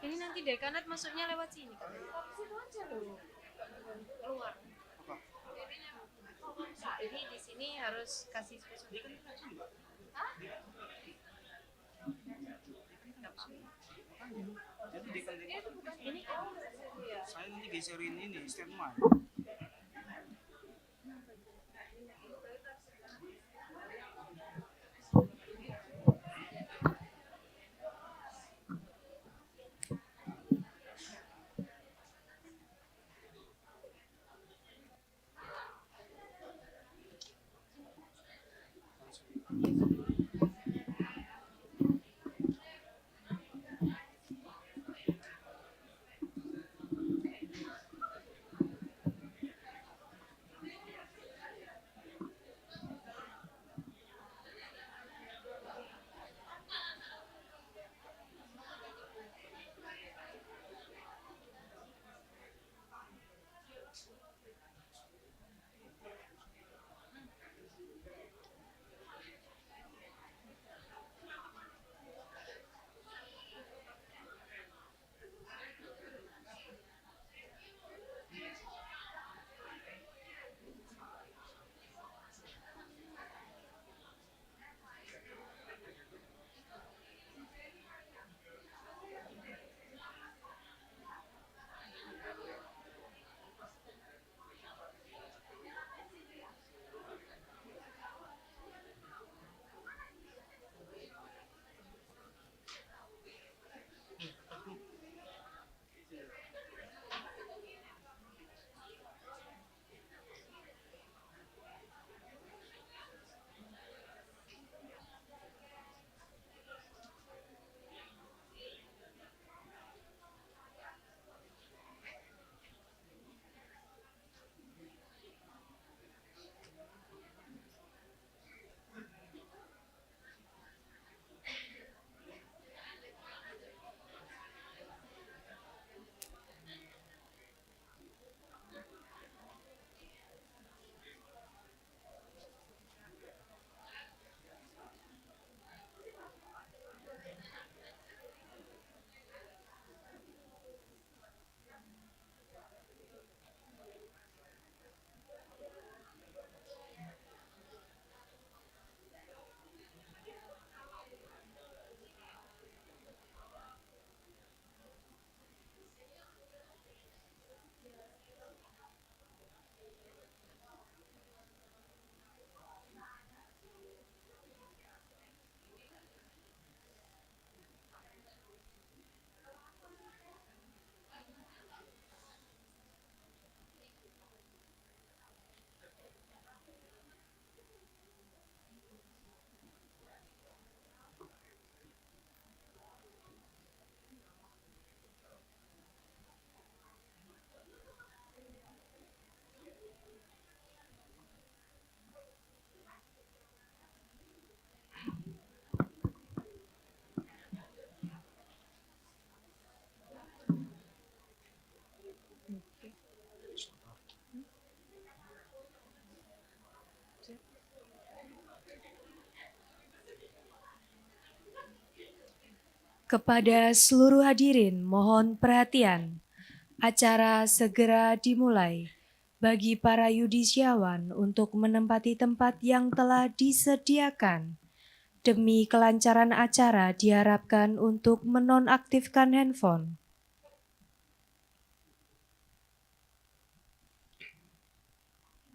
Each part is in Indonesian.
Ini nanti dekanat masuknya lewat sini kan? Situ aja loh. Keluar. Apa? Jadi di sini harus kasih spesial. Hah? Nggak apa-apa. Jadi dekan Itu bukan ini kan? Iya. saya nanti geserin ini standby. Kepada seluruh hadirin, mohon perhatian. Acara segera dimulai. Bagi para yudisiawan untuk menempati tempat yang telah disediakan. Demi kelancaran acara diharapkan untuk menonaktifkan handphone.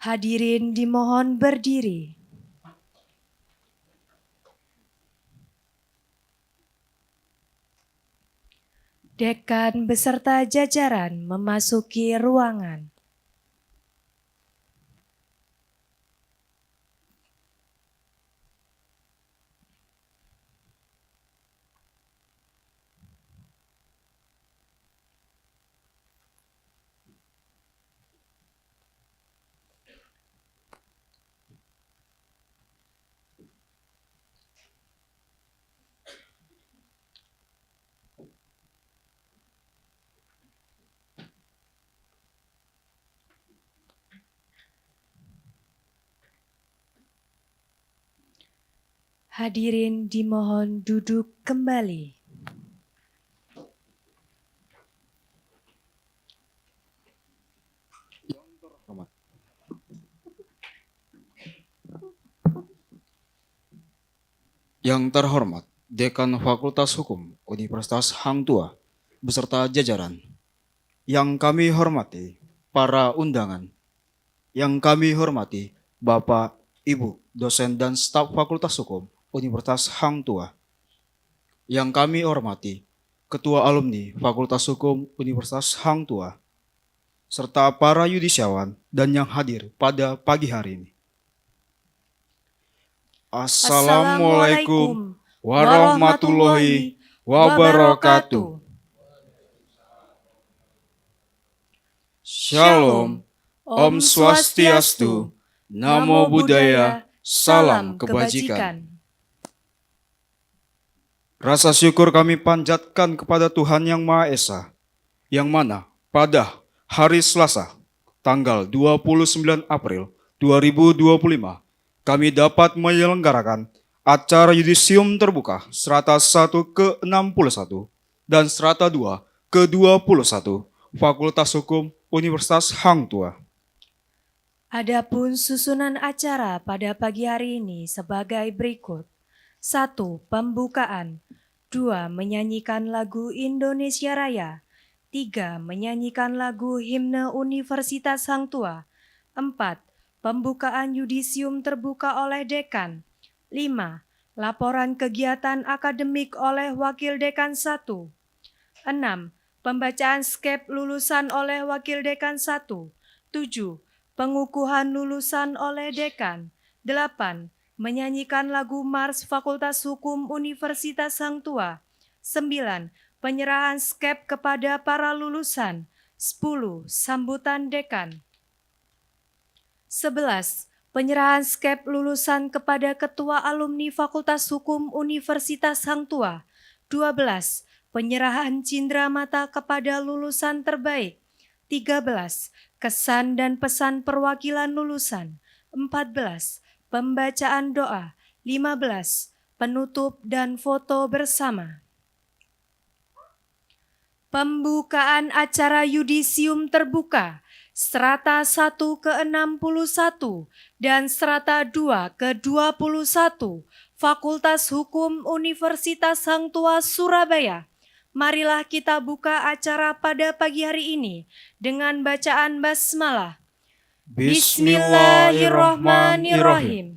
Hadirin dimohon berdiri. Dekan beserta jajaran memasuki ruangan. Hadirin dimohon duduk kembali. Yang terhormat Dekan Fakultas Hukum Universitas Hang Tuah beserta jajaran. Yang kami hormati para undangan. Yang kami hormati Bapak, Ibu, dosen dan staf Fakultas Hukum Universitas Hang Tuah. Yang kami hormati Ketua Alumni Fakultas Hukum Universitas Hang Tuah, serta para yudisiawan dan yang hadir pada pagi hari ini. Assalamualaikum warahmatullahi wabarakatuh. Shalom, Om Swastiastu, Namo Buddhaya, Salam Kebajikan. Rasa syukur kami panjatkan kepada Tuhan Yang Maha Esa, yang mana pada hari Selasa, tanggal 29 April 2025, kami dapat menyelenggarakan acara yudisium terbuka strata 1 ke-61 dan strata 2 ke-21 Fakultas Hukum Universitas Hang Tuah. Adapun susunan acara pada pagi hari ini sebagai berikut. 1. Pembukaan. 2. Menyanyikan lagu Indonesia Raya. 3. Menyanyikan lagu himne Universitas Hang Tuah. 4. Pembukaan yudisium terbuka oleh dekan. 5. Laporan kegiatan akademik oleh wakil dekan 1. 6. Pembacaan skep lulusan oleh wakil dekan 1. 7. Pengukuhan lulusan oleh dekan. 8. Menyanyikan lagu Mars Fakultas Hukum Universitas Hang Tuah. 9. Penyerahan skep kepada para lulusan. 10. Sambutan dekan. 11. Penyerahan skep lulusan kepada Ketua Alumni Fakultas Hukum Universitas Hang Tuah. 12. Penyerahan cindramata kepada lulusan terbaik. 13. Kesan dan pesan perwakilan lulusan. 14. Pembacaan doa. 15. Penutup dan foto bersama. Pembukaan acara yudisium terbuka strata 1 ke-61 dan strata 2 ke-21 Fakultas Hukum Universitas Hang Tuah Surabaya. Marilah kita buka acara pada pagi hari ini dengan bacaan basmalah. Bismillahirrahmanirrahim.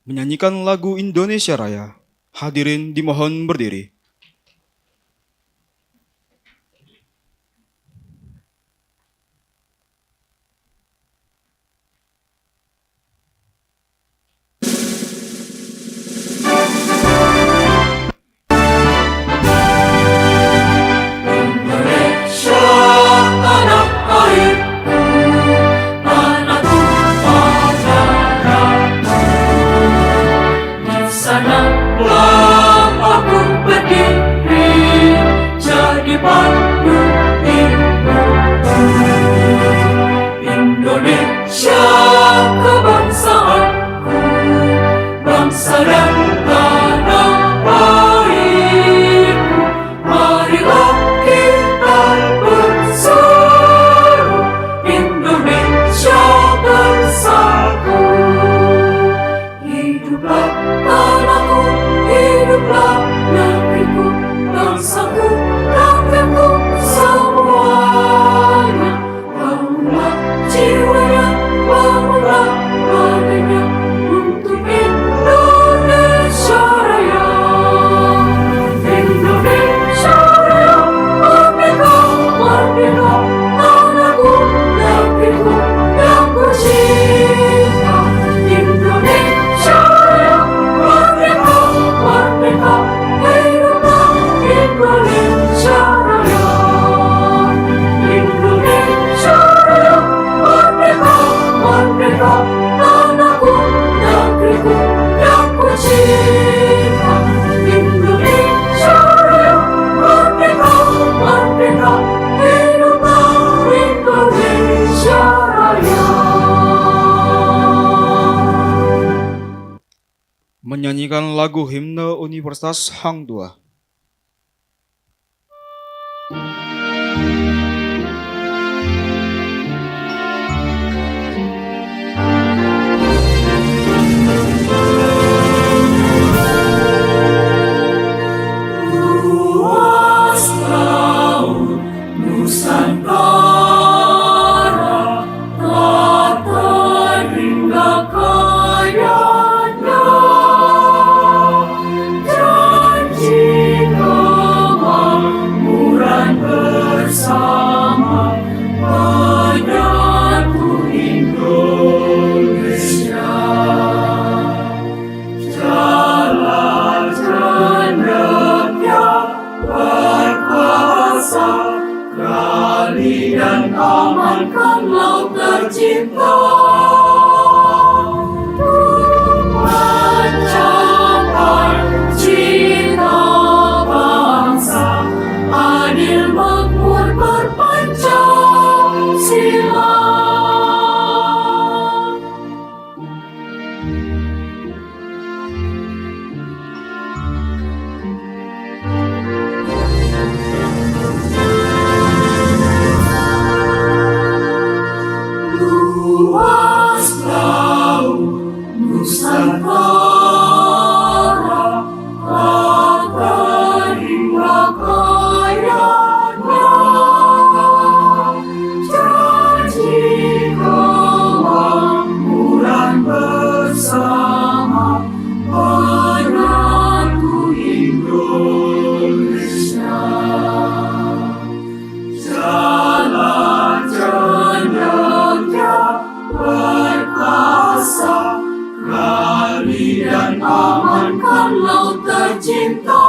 Menyanyikan lagu Indonesia Raya. Hadirin dimohon berdiri. Menyanyikan lagu himne Universitas Hang Tuah. amankan laut tercinta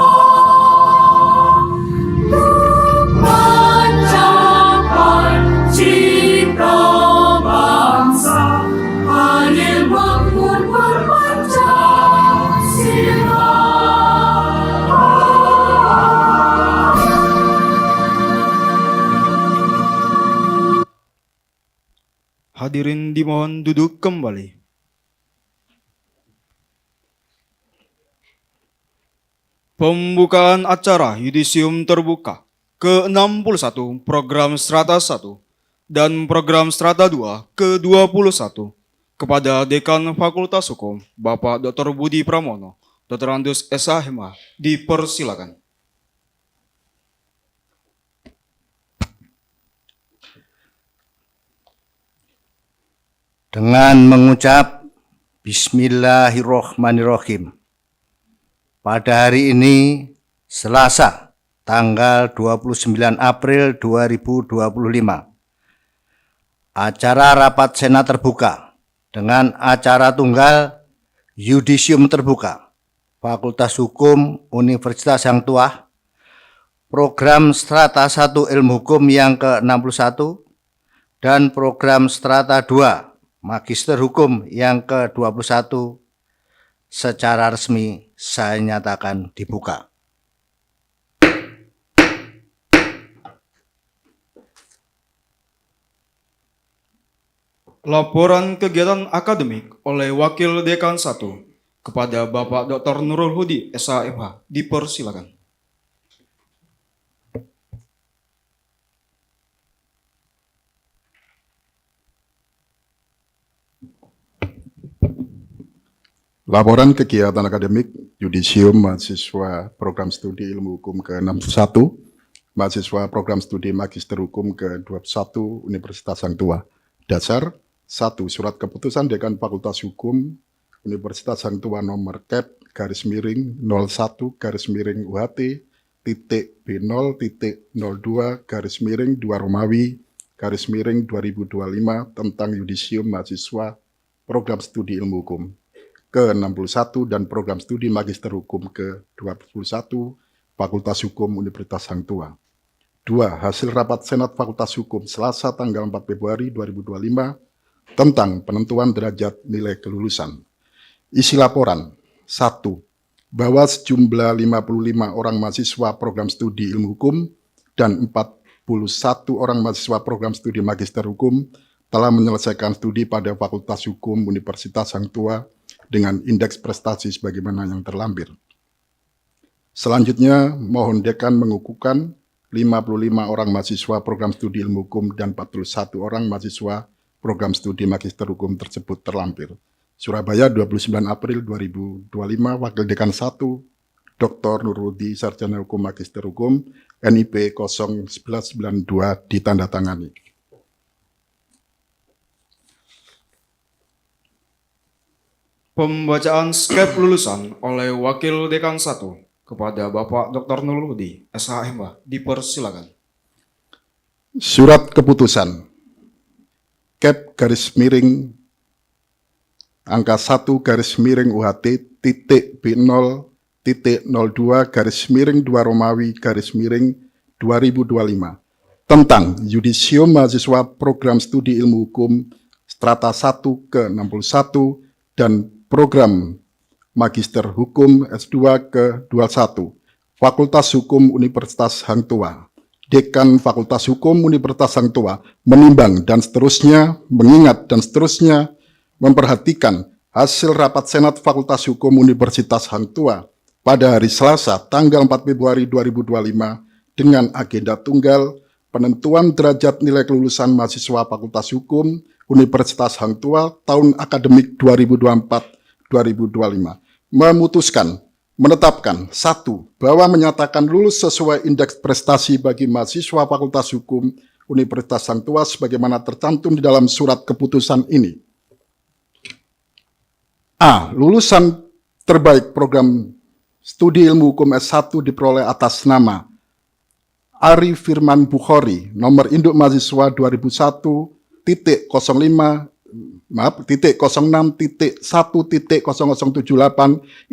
mencapai cita bangsa. Hadir makmur berpancasila. Hadirin dimohon duduk kembali. Pembukaan acara Yudisium Terbuka ke-61 Program Strata 1 dan Program Strata 2 ke-21 kepada Dekan Fakultas Hukum Bapak Dr. Budi Pramono, Dr. Andus SHMA, dipersilakan. Dengan mengucap Bismillahirrohmanirrohim. Pada hari ini, Selasa, tanggal 29 April 2025, acara rapat Senat terbuka dengan acara tunggal Yudisium Terbuka, Fakultas Hukum Universitas Hang Tuah, Program Strata 1 Ilmu Hukum yang ke-61, dan Program Strata 2 Magister Hukum yang ke-21 secara resmi saya nyatakan dibuka. Laporan kegiatan akademik oleh Wakil Dekan 1 kepada Bapak Dr. Nurul Hudi, SHMH, dipersilakan. Laporan kegiatan akademik Yudisium Mahasiswa Program Studi Ilmu Hukum ke-61, Mahasiswa Program Studi Magister Hukum ke-21 Universitas Hang Tuah. Dasar 1. Surat Keputusan Dekan Fakultas Hukum Universitas Hang Tuah nomor #-UHT.B0.02/2 tentang Yudisium Mahasiswa Program Studi Ilmu Hukum ke-61 dan Program Studi Magister Hukum ke-21 Fakultas Hukum Universitas Hang Tuah. 2. Hasil rapat Senat Fakultas Hukum Selasa tanggal 4 Februari 2025 tentang penentuan derajat nilai kelulusan. Isi laporan. 1. Bahwa sejumlah 55 orang mahasiswa program studi ilmu hukum dan 41 orang mahasiswa program studi magister hukum telah menyelesaikan studi pada Fakultas Hukum Universitas Hang Tuah dengan indeks prestasi sebagaimana yang terlampir. Selanjutnya, mohon dekan mengukuhkan 55 orang mahasiswa program studi ilmu hukum dan 41 orang mahasiswa program studi magister hukum tersebut terlampir. Surabaya, 29 April 2025, Wakil Dekan 1, Dr. Nurudi, Sarjana Hukum Magister Hukum, NIP 01192, ditandatangani. Pembacaan skep lulusan oleh Wakil Dekan 1 kepada Bapak Dr. Nurul Hudi, SHMH, dipersilakan. Surat Keputusan Kep angka 1-0.02/2/2025 tentang Yudisium Mahasiswa Program Studi Ilmu Hukum Strata 1 ke-61 dan Program Magister Hukum S2 ke-21 Fakultas Hukum Universitas Hang Tuah. Dekan Fakultas Hukum Universitas Hang Tuah menimbang dan seterusnya, mengingat dan seterusnya, memperhatikan hasil rapat Senat Fakultas Hukum Universitas Hang Tuah pada hari Selasa tanggal 4 Februari 2025 dengan agenda tunggal penentuan derajat nilai kelulusan mahasiswa Fakultas Hukum Universitas Hang Tuah tahun akademik 2024-2025. Memutuskan, menetapkan 1. Bahwa menyatakan lulus sesuai indeks prestasi bagi mahasiswa Fakultas Hukum Universitas Hang Tuah sebagaimana tercantum di dalam surat keputusan ini. A. Lulusan terbaik program studi ilmu hukum S1 diperoleh atas nama Ari Firman Bukhari, nomor induk mahasiswa 2001.05 titik 06.1.0078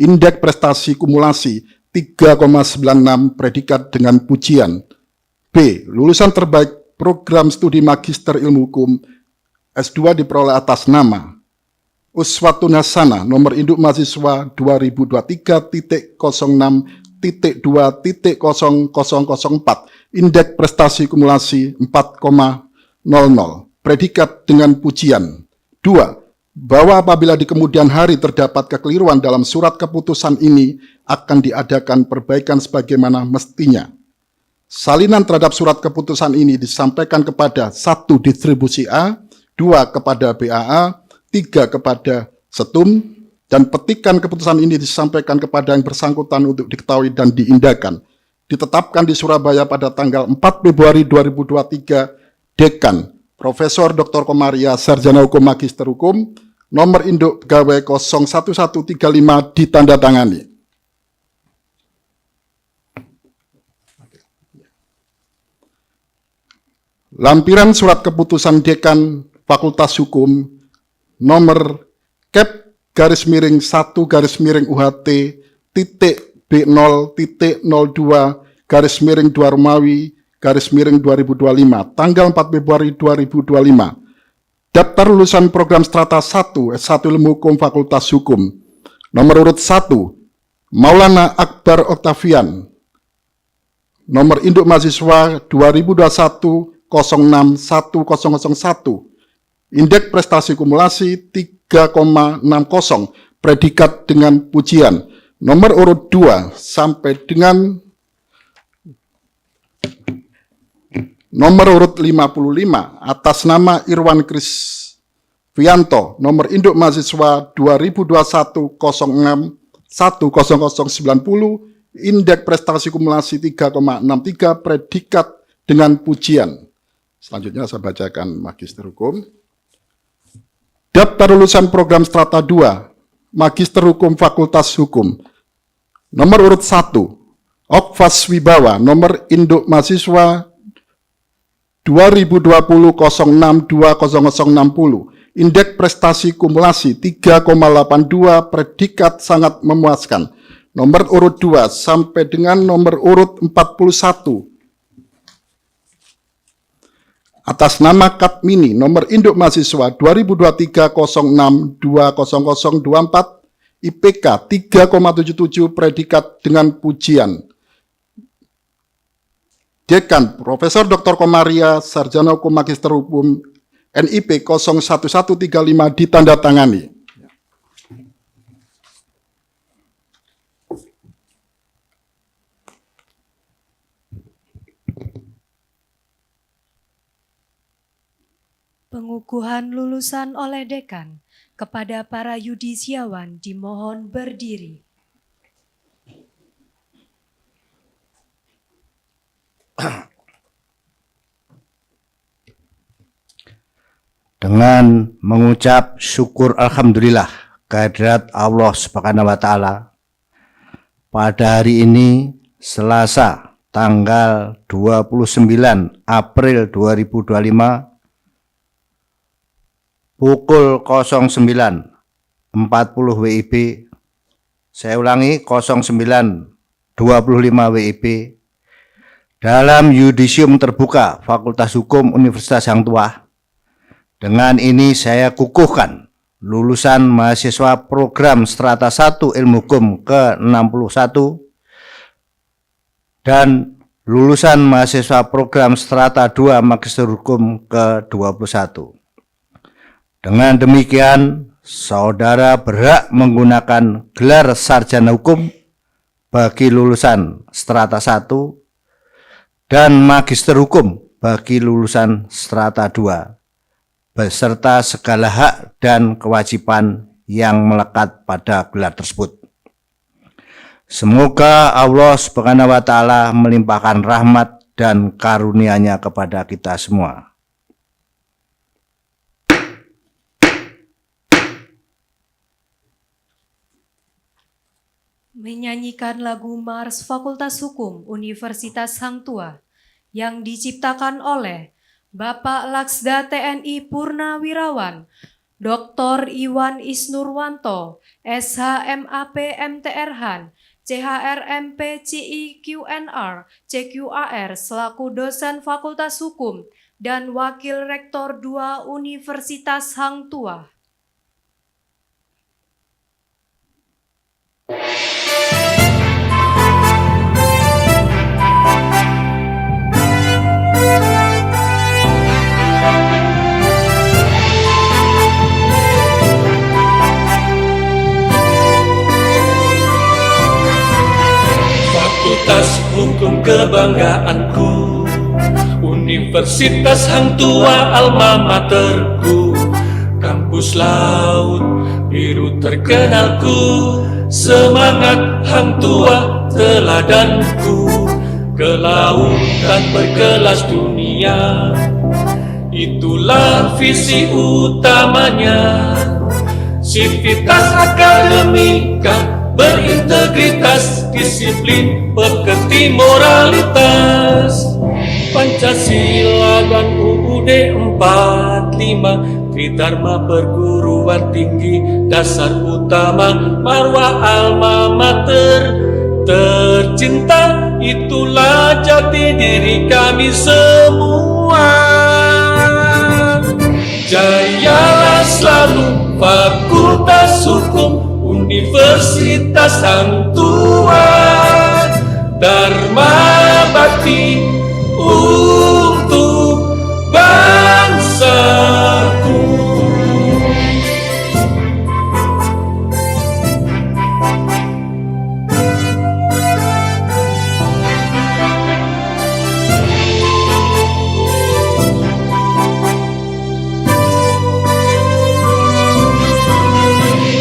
indeks prestasi kumulasi 3,96 predikat dengan pujian. B. Lulusan terbaik program studi Magister Ilmu Hukum S2 diperoleh atas nama Uswatun Hasanah, nomor induk mahasiswa 2023.0.2.0004, indeks prestasi kumulasi 4,00, predikat dengan pujian. 2. Bahwa apabila di kemudian hari terdapat kekeliruan dalam surat keputusan ini, akan diadakan perbaikan sebagaimana mestinya. Salinan terhadap surat keputusan ini disampaikan kepada 1. Distribusi A, 2. kepada BAA, 3. kepada Setum, dan petikan keputusan ini disampaikan kepada yang bersangkutan untuk diketahui dan diindahkan. Ditetapkan di Surabaya pada tanggal 4 Februari 2023, Dekan Profesor Dr. Komaria, Sarjana Hukum Magister Hukum, nomor induk pegawai 01135 ditandatangani. Lampiran surat keputusan Dekan Fakultas Hukum nomor Kep _1_UHT .B0.02 Romawi _2025 tanggal 4 Februari 2025. Daftar lulusan program strata 1 S1 Ilmu Hukum Fakultas Hukum nomor urut 1 Maulana Akbar Octavian, nomor induk mahasiswa 2021-06-1001, indeks prestasi kumulasi 3,60, predikat dengan pujian. Nomor urut 2 sampai dengan nomor urut 55 atas nama Irwan Krisvianto, nomor induk mahasiswa 2021-06-10090, indeks prestasi kumulasi 3,63, predikat dengan pujian. Selanjutnya saya bacakan Magister Hukum. Daftar lulusan program strata 2 Magister Hukum Fakultas Hukum nomor urut 1 Okfas Wibawa, nomor induk mahasiswa 2020-06-20060, indeks prestasi kumulasi 3,82, predikat sangat memuaskan. Nomor urut 2 sampai dengan nomor urut 41 atas nama Katmini, nomor induk mahasiswa 2023-06-20024, IPK 3,77, predikat dengan pujian. Dekan Profesor Dr. Komaria, Sarjana Hukum Magister Hukum, NIP 01135 ditandatangani. Pengukuhan lulusan oleh Dekan kepada para yudisiawan dimohon berdiri. Dengan mengucap syukur alhamdulillah kehadirat Allah Subhanahu wa taala, pada hari ini Selasa tanggal 29 April 2025 pukul 09.40 WIB, saya ulangi 09.25 WIB, dalam yudisium terbuka Fakultas Hukum Universitas Hang Tuah. Dengan ini saya kukuhkan lulusan mahasiswa program strata 1 Ilmu Hukum ke-61 dan lulusan mahasiswa program strata 2 Magister Hukum ke-21. Dengan demikian, saudara berhak menggunakan gelar sarjana hukum bagi lulusan strata 1 dan magister hukum bagi lulusan strata 2, beserta segala hak dan kewajiban yang melekat pada gelar tersebut. Semoga Allah Subhanahu wa taala melimpahkan rahmat dan karunia-Nya kepada kita semua. Menyanyikan lagu Mars Fakultas Hukum Universitas Hang Tuah yang diciptakan oleh Bapak Laksda TNI Purnawirawan Dr. Iwan Isnurwanto, SHMAP MTRhan, CHRMP CIQNR, CQAR selaku dosen Fakultas Hukum dan Wakil Rektor 2 Universitas Hang Tuah. Fakultas Hukum kebanggaanku, Universitas Hang Tuah alma materku, kampus laut biru terkenalku, semangat Hang Tuah teladanku, kelautan berkelas dunia, itulah visi utamanya. Sivitas akademika berintegritas, disiplin, pekerti moralitas. Pancasila dan UUD 45, Tridharma perguruan tinggi, dasar utama, marwah alma mater tercinta, itulah jati diri kami semua. Jayalah selalu Fakultas Hukum Universitas Hang Tuah, Dharma Bakti untuk bangsaku.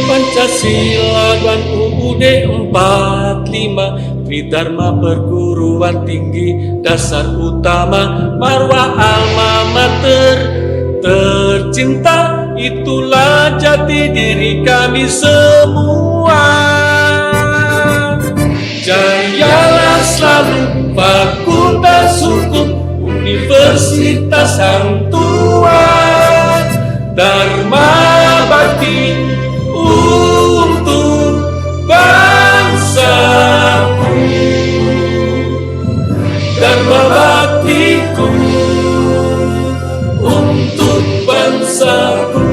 Pancasila dan UUD 45, Tridharma perguruan tinggi, dasar utama, marwah alma mater tercinta, itulah jati diri kami semua. Jayalah selalu Fakultas Hukum Universitas Hang Tuah, Dharma Bakti untuk bangsaku, Dharma Baktiku untuk bangsaku.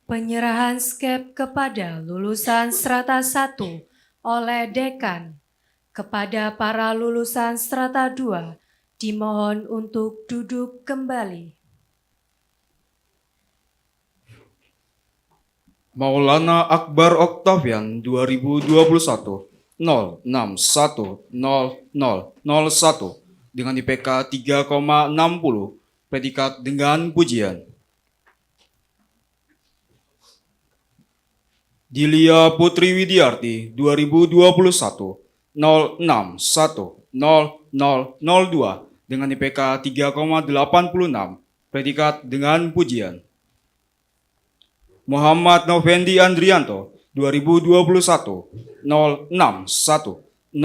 Penyerahan skep kepada lulusan strata 1 oleh Dekan. Kepada para lulusan strata 2, dimohon untuk duduk kembali. Maulana Akbar Octavian 2021 0610001 dengan IPK 3,60, predikat dengan pujian. Dilia Putri Widiarti 2021 0610002 dengan IPK 3,86, predikat dengan pujian. Muhammad Novendi Andrianto 2021 0610003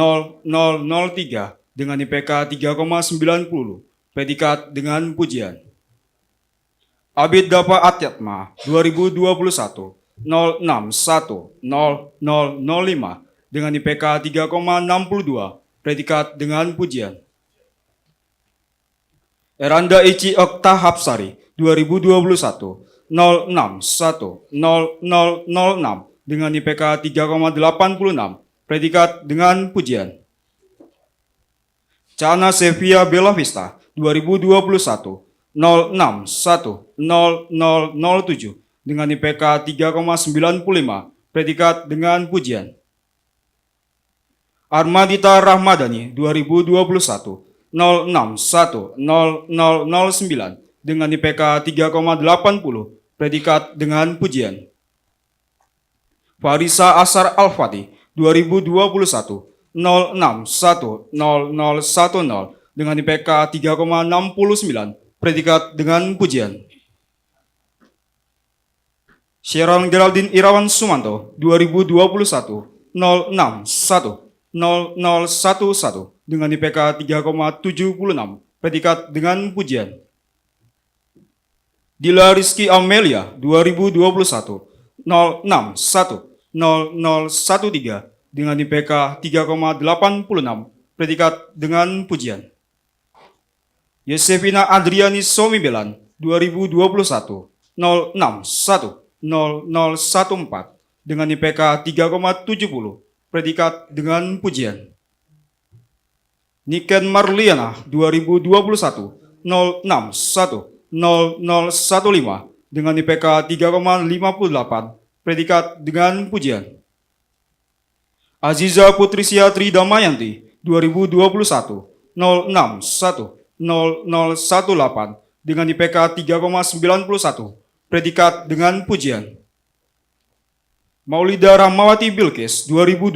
dengan IPK 3,90, predikat dengan pujian. Abid Dapa Atyatma 2021 0610005 dengan IPK 3,62, predikat dengan pujian. Eranda Ici Okta Hapsari 2021 0610006 dengan IPK 3,86, predikat dengan pujian. Cana Sevia Bella Vista 2021 0610007 dengan IPK 3,95, predikat dengan pujian. Armadita Rahmadani 2021 0610009 dengan IPK 3,80, predikat dengan pujian. Farisa Asar Al-Fatih 2021 0610010 dengan IPK 3,69, predikat dengan pujian. Sharon Geraldine Irawan Sumanto 2021 061 0011 dengan IPK 3,76, predikat dengan pujian. Dila Rizky Amelia 2021 061 0013 dengan IPK 3,86, predikat dengan pujian. Yosefina Adriani Somibelan 2021 061 0014 dengan IPK 3,70, predikat dengan pujian. Niken Marliana 2021 061 0015 dengan IPK 3,58, predikat dengan pujian. Aziza Putrisia Tri Damayanti 2021 061 0018 dengan IPK 3,91, predikat dengan pujian. Maulida Rahmawati Bilkis 2021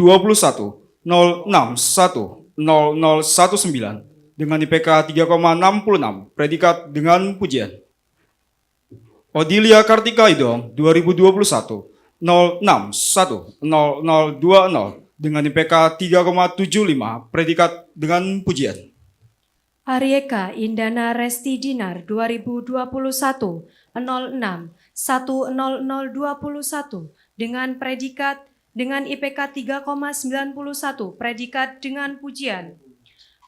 061 0019 dengan IPK 3,66, predikat dengan pujian. Odilia Kartika Idong 2021 061 0020 dengan IPK 3,75, predikat dengan pujian. Aryeka Indana Resti Dinar 2021 06 10021 dengan predikat dengan IPK 3,91, predikat dengan pujian.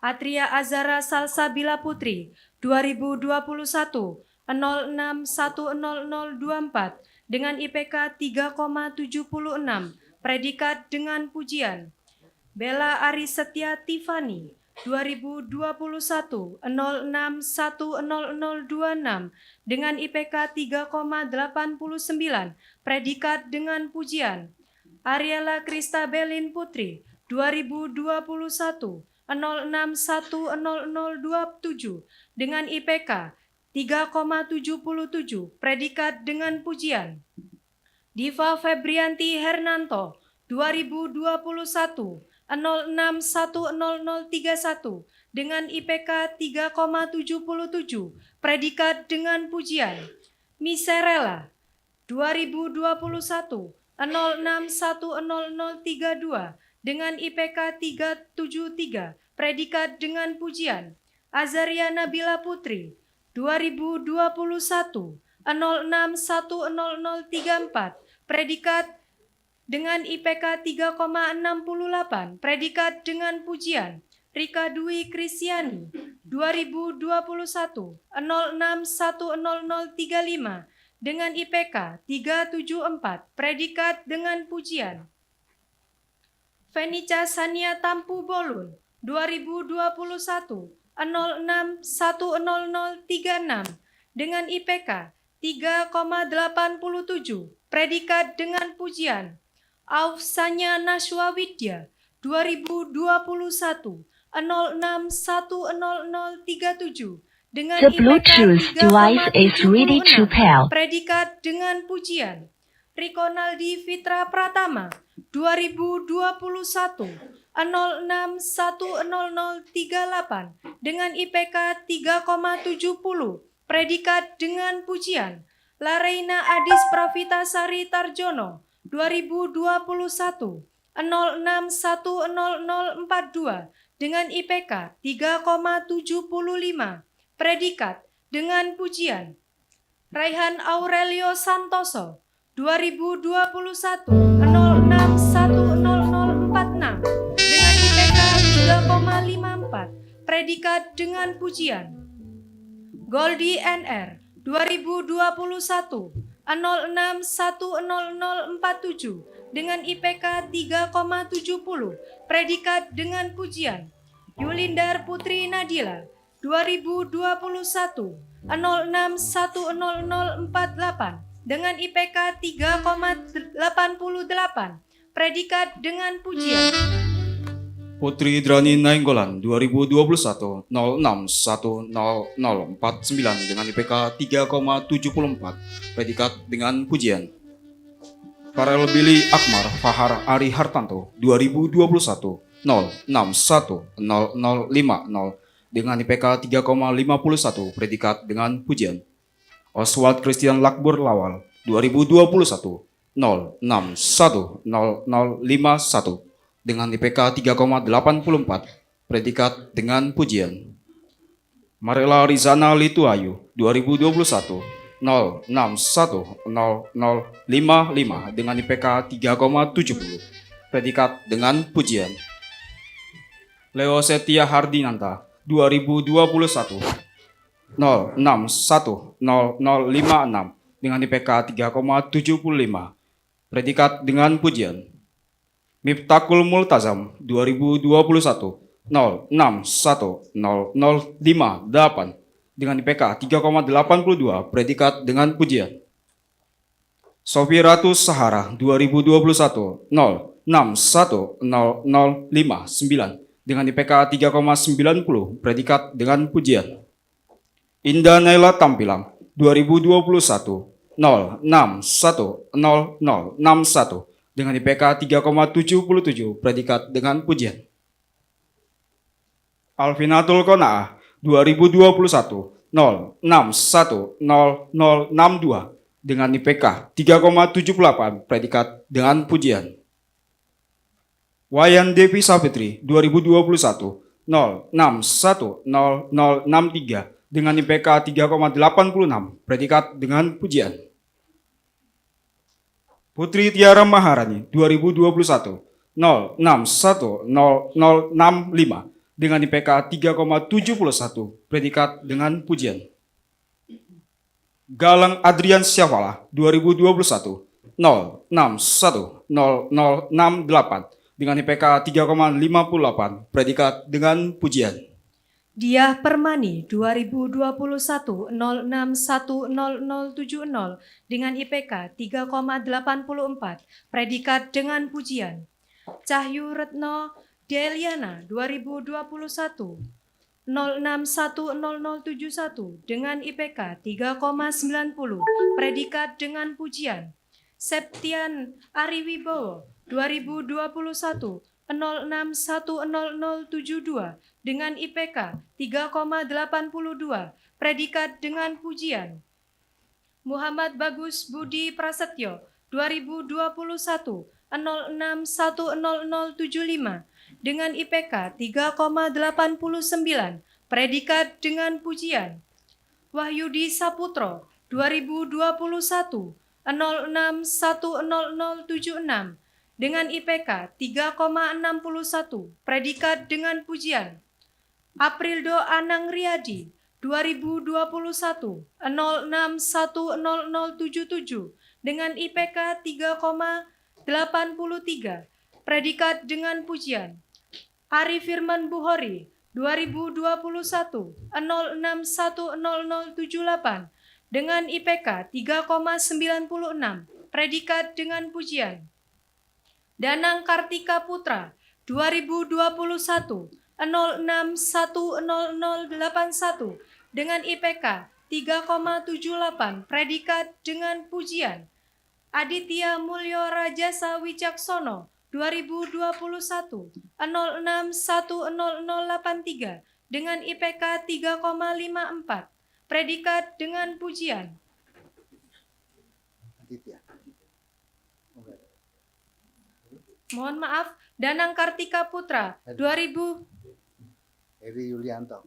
Atria Azara Salsabila Putri 2021 06 10024 dengan IPK 3,76, predikat dengan pujian. Bella Arisetia Tiffany 2021 06 10026 dengan IPK 3,89, predikat dengan pujian. Ariela Kristabelin Putri 2021 06 10027 dengan IPK 3,77, predikat dengan pujian. Diva Febrianti Hernanto 2021 06 10031 dengan IPK 3,77, predikat dengan pujian. Miserela 2021 06 10032 dengan IPK 373, predikat dengan pujian. Azaria Nabila Putri 2021 06 10034, predikat dengan IPK 3,68, predikat dengan pujian. Rika Dwi Kristiani 2021 06 10035 dengan IPK 374, predikat dengan pujian. Fenica Sania Tampu Bolun 2021 06 10036 dengan IPK 3,87, predikat dengan pujian. Aufsanya Nashwa Widya 2021 06 10037 dengan The IPK Bluetooth device is ready to 3,76, pair. predikat dengan pujian. Rikonaldi Fitra Pratama 2021 06 10038 dengan IPK 3,70, predikat dengan pujian. Lareina Adis Pravita Sari Tarjono 2021 06 10042 dengan IPK 3,75, predikat dengan pujian. Raihan Aurelio Santoso 2021 06 10046 dengan IPK 3,54, predikat dengan pujian. Goldi NR 2021 06 10047 dengan IPK 3,70, predikat dengan pujian. Yulindar Putri Nadila 2021 06 10048 dengan IPK 3,88, predikat dengan pujian. Putri Idrani Nainggolan 2021 06 10049 dengan IPK 3,74, predikat dengan pujian. Farel Billy Akmar Fahar Ari Hartanto 2021 06 10050 dengan IPK 3,51, predikat dengan pujian. Oswald Christian Lakbur Lawal 2021 06 10051 dengan IPK 3,84, predikat dengan pujian. Marela Rizana Lituayu 2021 06100055 dengan IPK 3,70, predikat dengan pujian. Leo Setia Hardinanta 2021 06100056 dengan IPK 3,75, predikat dengan pujian. Miftakul Multazam 2021 06100058 dengan IPK 3,82, predikat dengan pujian. Sofiratus Sahara 2021 06100059 dengan IPK 3,90, predikat dengan pujian. Indah Naila Tampilang 2021 06100061 dengan IPK 3,77, predikat dengan pujian. Alvinatul Qanaah 2021 06100062 dengan IPK 3,78, predikat dengan pujian. Wayan Devi Savitri 2021 06100063 dengan IPK 3,86, predikat dengan pujian. Putri Tiara Maharani 2021 06100065 dengan IPK 3,71, predikat dengan pujian. Galang Adrian Syafala 2021 06100068 dengan IPK 3,58, predikat dengan pujian. Diah Permani 2021 06100070 dengan IPK 3,84, predikat dengan pujian. Cahyu Retno Deliana 2021 06100071 dengan IPK 3,90, predikat dengan pujian. Septian Ariwibowo 2021 06100072 dengan IPK 3,82, predikat dengan pujian. Muhammad Bagus Budi Prasetyo 2021 06100075 dengan IPK 3,89, predikat dengan pujian. Wahyudi Saputro 2021 06100076 dengan IPK 3,61, predikat dengan pujian. Aprildo Anang Riyadi 2021 06100077 dengan IPK 3,83, predikat dengan pujian. Ari Firman Buhori 2021 06100078 dengan IPK 3,96, predikat dengan pujian. Danang Kartika Putra 2021 06100081 dengan IPK 3,78, predikat dengan pujian. Aditya Mulyo Rajasa Wicaksono 2021 06100083 dengan IPK 3,54, predikat dengan pujian. Mohon maaf, Danang Kartika Putra 2000 Heri Yulianto.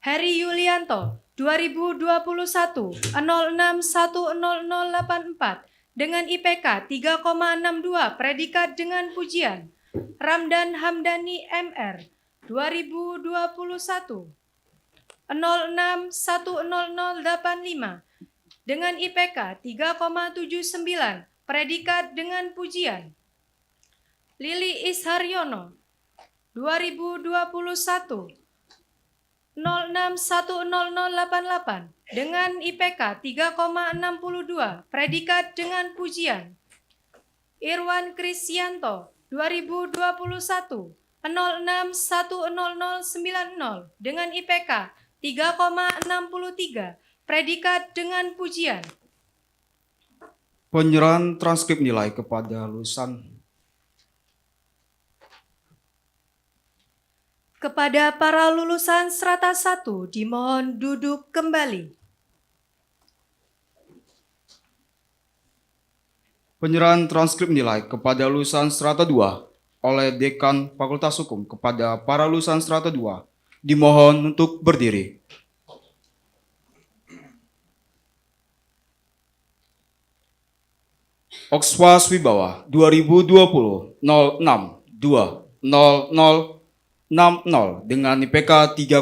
Heri Yulianto 2021 06100084 dengan IPK 3,62, predikat dengan pujian. Ramdan Hamdani MR 2021 06100085 dengan IPK 3,79, predikat dengan pujian. Lili Isharyono 2021 06100088 dengan IPK 3,62, predikat dengan pujian. Irwan Krisyanto 2021 06100090 dengan IPK 3,63, predikat dengan pujian. Penyerahan transkrip nilai kepada lulusan. Kepada para lulusan strata 1 dimohon duduk kembali. Penyerahan transkrip nilai kepada lulusan strata 2 oleh Dekan Fakultas Hukum kepada para lulusan strata 2 dimohon untuk berdiri. Oxfas Wibawa 2020 06 2 00 60 dengan IPK 3,82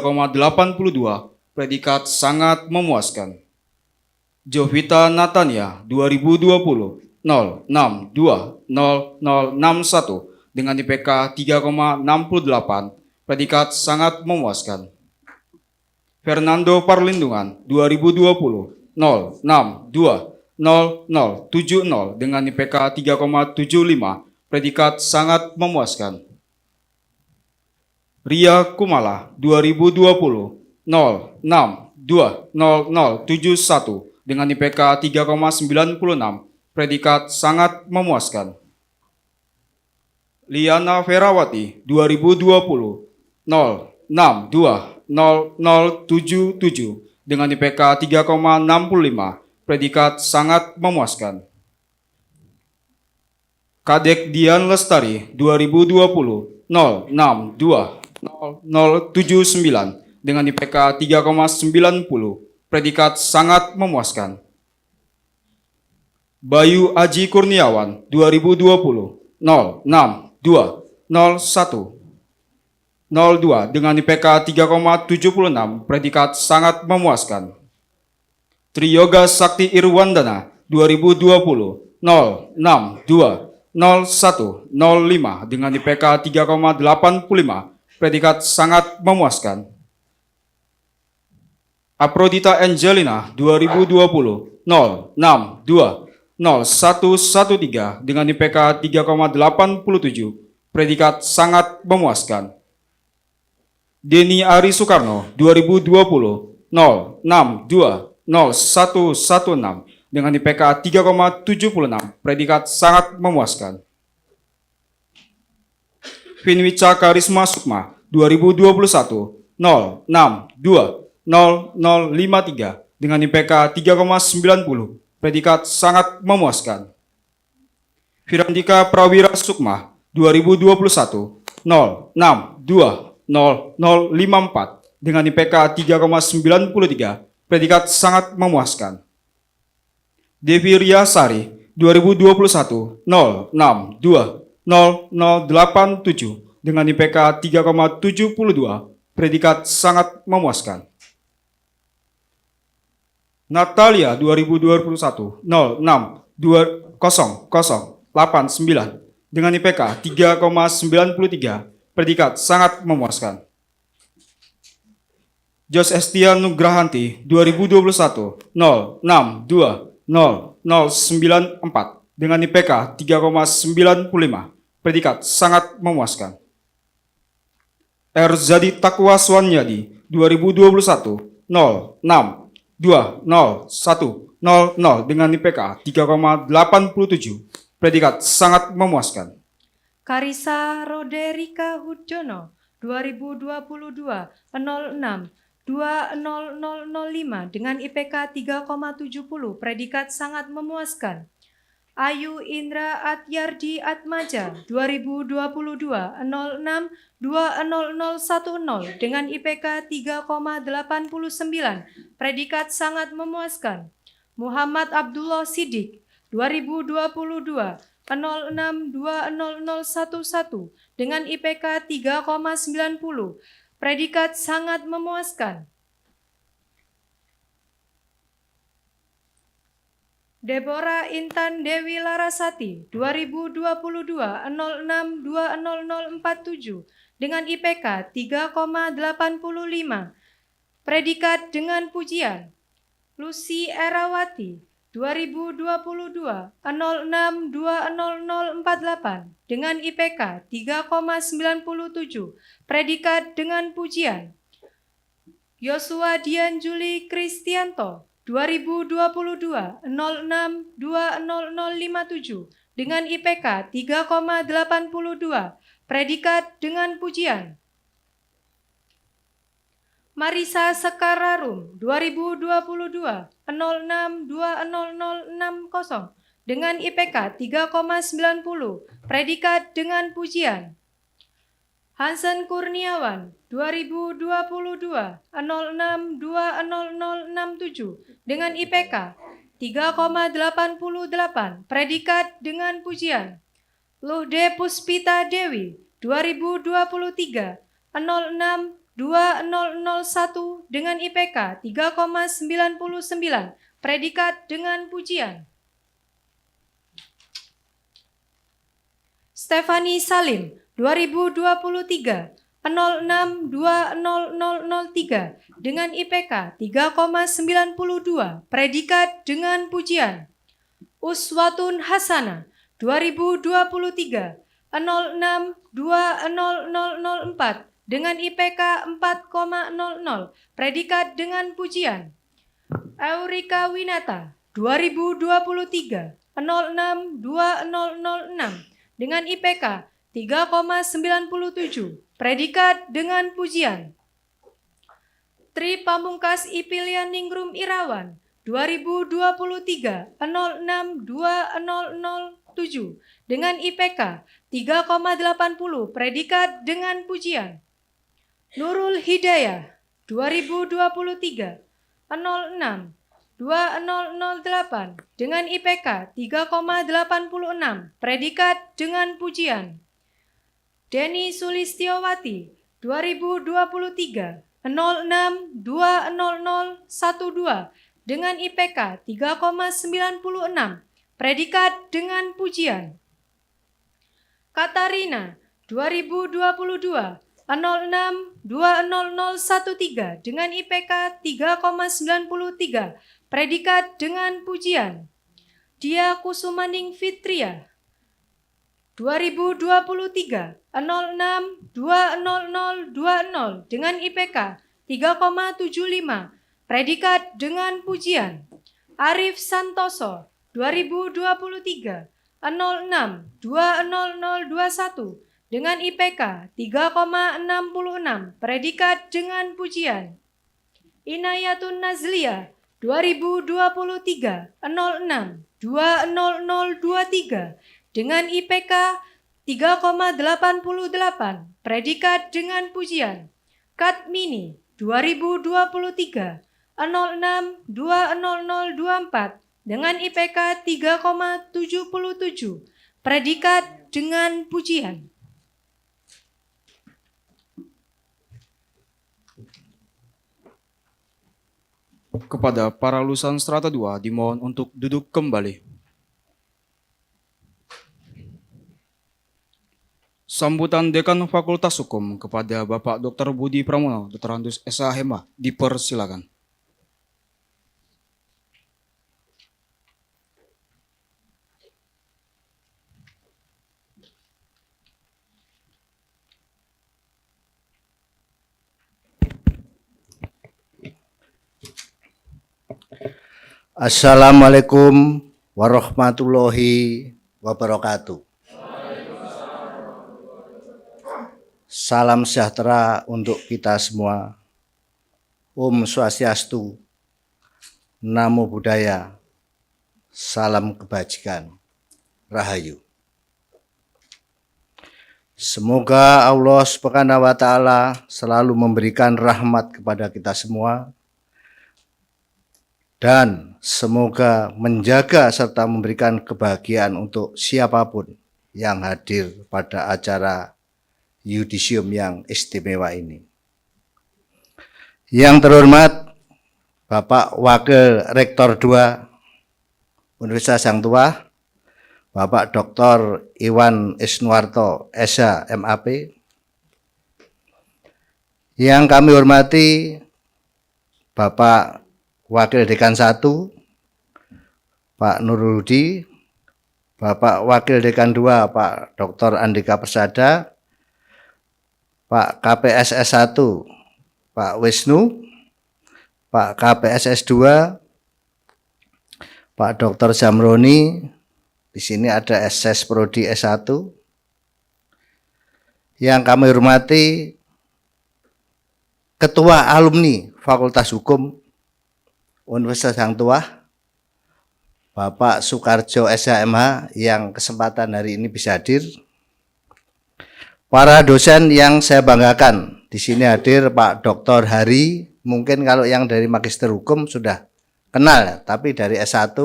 predikat sangat memuaskan. Jovita Natania 2020 062 0061 dengan IPK 3,68 predikat sangat memuaskan. Fernando Parlindungan 2020 062 0070 dengan IPK 3,75 predikat sangat memuaskan. Ria Kumala 2020 062 0071 dengan IPK 3,96 predikat sangat memuaskan. Liana Ferawati 2020 062 0077 dengan IPK 3,65 predikat sangat memuaskan. Kadek Dian Lestari 2020 062 0079 dengan IPK 3,90 predikat sangat memuaskan. Bayu Aji Kurniawan 2020 062 01 02 dengan IPK 3,76 predikat sangat memuaskan. Triyoga Sakti Irwandana 2020 062 0105 dengan IPK 3,85 predikat sangat memuaskan. Aprodita Angelina 2020 062 0113 dengan IPK 3,87 predikat sangat memuaskan. Denny Ari Soekarno 2020 062 0116 dengan IPK 3,76 predikat sangat memuaskan. Finwica Karisma Sukma 2021 062 0053 dengan IPK 3,90 predikat sangat memuaskan. Firandika Prawira Sukma 2021 062 0054 dengan IPK 3,93 predikat sangat memuaskan. Devi Riasari 2021 062 0087 dengan IPK 3,72 predikat sangat memuaskan. Natalia 2021 06200089 dengan IPK 3,93 predikat sangat memuaskan. Jos Estia Nugrahanti 2021 06200094 dengan IPK 3,95 predikat sangat memuaskan. Erzadi Takwa Swanyadi 2021 06201000 dengan IPK 3,87 predikat sangat memuaskan. Karisa Roderika Hudjono 2022 06 20005 dengan IPK 3,70 predikat sangat memuaskan. Ayu Indra Atyardi Atmaja 2022 06 20010 dengan IPK 3,89 predikat sangat memuaskan. Muhammad Abdullah Siddiq 2022 06 20011 dengan IPK 3,90 predikat sangat memuaskan. Deborah Intan Dewi Larasati 2022 06 20047 dengan IPK 3,85 predikat dengan pujian. Lucy Erawati 2022 06 20048 dengan IPK 3,97 predikat dengan pujian. Yosua Dian Juli Kristianto 2022 06 20057 dengan IPK 3,82 predikat dengan pujian. Marisa Sekararum 2022 06 20060 dengan IPK 3,90, predikat dengan pujian. Hansen Kurniawan 2022 06200067 dengan IPK 3,88, predikat dengan pujian. Luhde Puspita Dewi 2023 062001 dengan IPK 3,99, predikat dengan pujian. Stefani Salim 2023 062003 dengan IPK 3,92, predikat dengan pujian. Uswatun Hasana 2023 062004 dengan IPK 4,00, predikat dengan pujian. Eurika Winata 2023 062006 dengan IPK 3,97, predikat dengan pujian. Tri Pamungkas Ipilian Ningrum Irawan 2023 062007 dengan IPK 3,80, predikat dengan pujian. Nurul Hidayah 2023 062008 dengan IPK 3,86, predikat dengan pujian. Deni Sulistiowati 2023 062012 dengan IPK 3,96, predikat dengan pujian. Katarina 2022 062013 dengan IPK 3,93, predikat dengan pujian. Dia Kusumaning Fitria 2023 062020 dengan IPK 3,75, predikat dengan pujian. Arif Santoso 2023 062021 dengan IPK 3,66, predikat dengan pujian. Inayatun Nazlia 2023 062023 dengan IPK 3,88, predikat dengan pujian. Katmini 2023 062024 dengan IPK 3,77, predikat dengan pujian. Kepada para lulusan strata 2 dimohon untuk duduk kembali. Sambutan Dekan Fakultas Hukum kepada Bapak Dr. Budi Pramono, Dr. S.A.Hema, dipersilakan. Assalamualaikum warahmatullahi wabarakatuh. Salam sejahtera untuk kita semua. Om Swastiastu, Namo Buddhaya, salam kebajikan, Rahayu. Semoga Allah Subhanahu wa Ta'ala selalu memberikan rahmat kepada kita semua, dan semoga menjaga serta memberikan kebahagiaan untuk siapapun yang hadir pada acara yudisium yang istimewa ini. Yang terhormat Bapak Wakil Rektor 2 Universitas Hang Tuah, Bapak Dr. Iwan Isnuarto, SH, MAP. Yang kami hormati Bapak Wakil Dekan 1, Pak Nurudi, Bapak Wakil Dekan 2, Pak Dr. Andika Persada, Pak KPSS 1, Pak Wisnu, Pak KPSS 2, Pak Dr. Zamroni, di sini ada SS Prodi S1. Yang kami hormati Ketua Alumni Fakultas Hukum Universitas Hang Tuah, Bapak Soekarjo SHMH yang kesempatan hari ini bisa hadir. Para dosen yang saya banggakan, di sini hadir Pak Dr. Hari, mungkin kalau yang dari Magister Hukum sudah kenal ya, tapi dari S1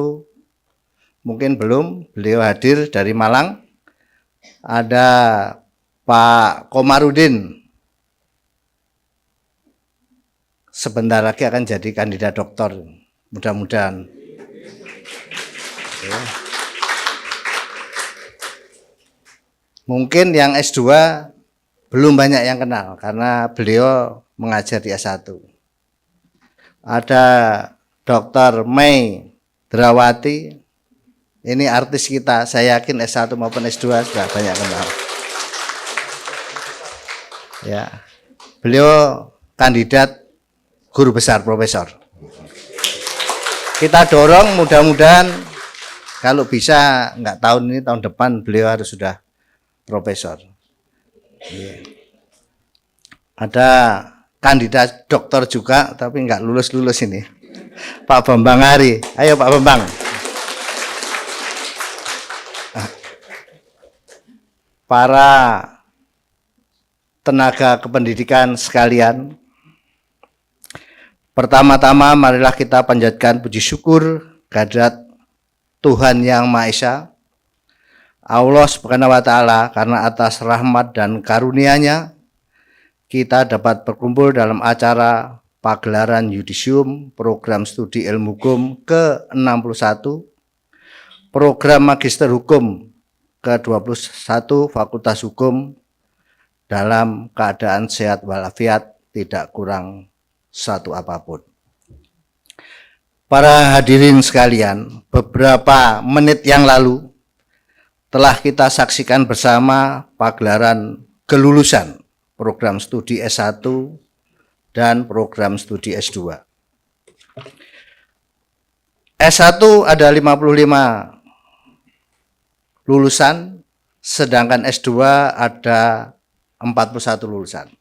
mungkin belum, beliau hadir dari Malang. Ada Pak Komarudin, sebentar lagi akan jadi kandidat doktor, mudah-mudahan. Ya. Mungkin yang S2 belum banyak yang kenal karena beliau mengajar di S1. Ada Dr. Mei Drawati, ini artis kita, saya yakin S1 maupun S2 sudah banyak kenal. Ya, beliau kandidat guru besar, profesor. Kita dorong mudah-mudahan kalau bisa, nggak tahun ini, tahun depan beliau harus sudah profesor. Ya. Ada kandidat doktor juga, tapi nggak lulus-lulus ini. Pak Bambang Hari, ayo Pak Bambang. Para tenaga kependidikan sekalian, pertama-tama marilah kita panjatkan puji syukur kehadirat Tuhan Yang Maha Esa, Allah Subhanahu wa Ta'ala, karena atas rahmat dan karunia-Nya kita dapat berkumpul dalam acara pagelaran yudisium program studi ilmu hukum ke-61, program magister hukum ke-21 Fakultas Hukum dalam keadaan sehat walafiat, tidak kurang satu apapun. Para hadirin sekalian, beberapa menit yang lalu telah kita saksikan bersama pagelaran kelulusan program studi S1 dan program studi S2. S1 ada 55 lulusan, sedangkan S2 ada 41 lulusan.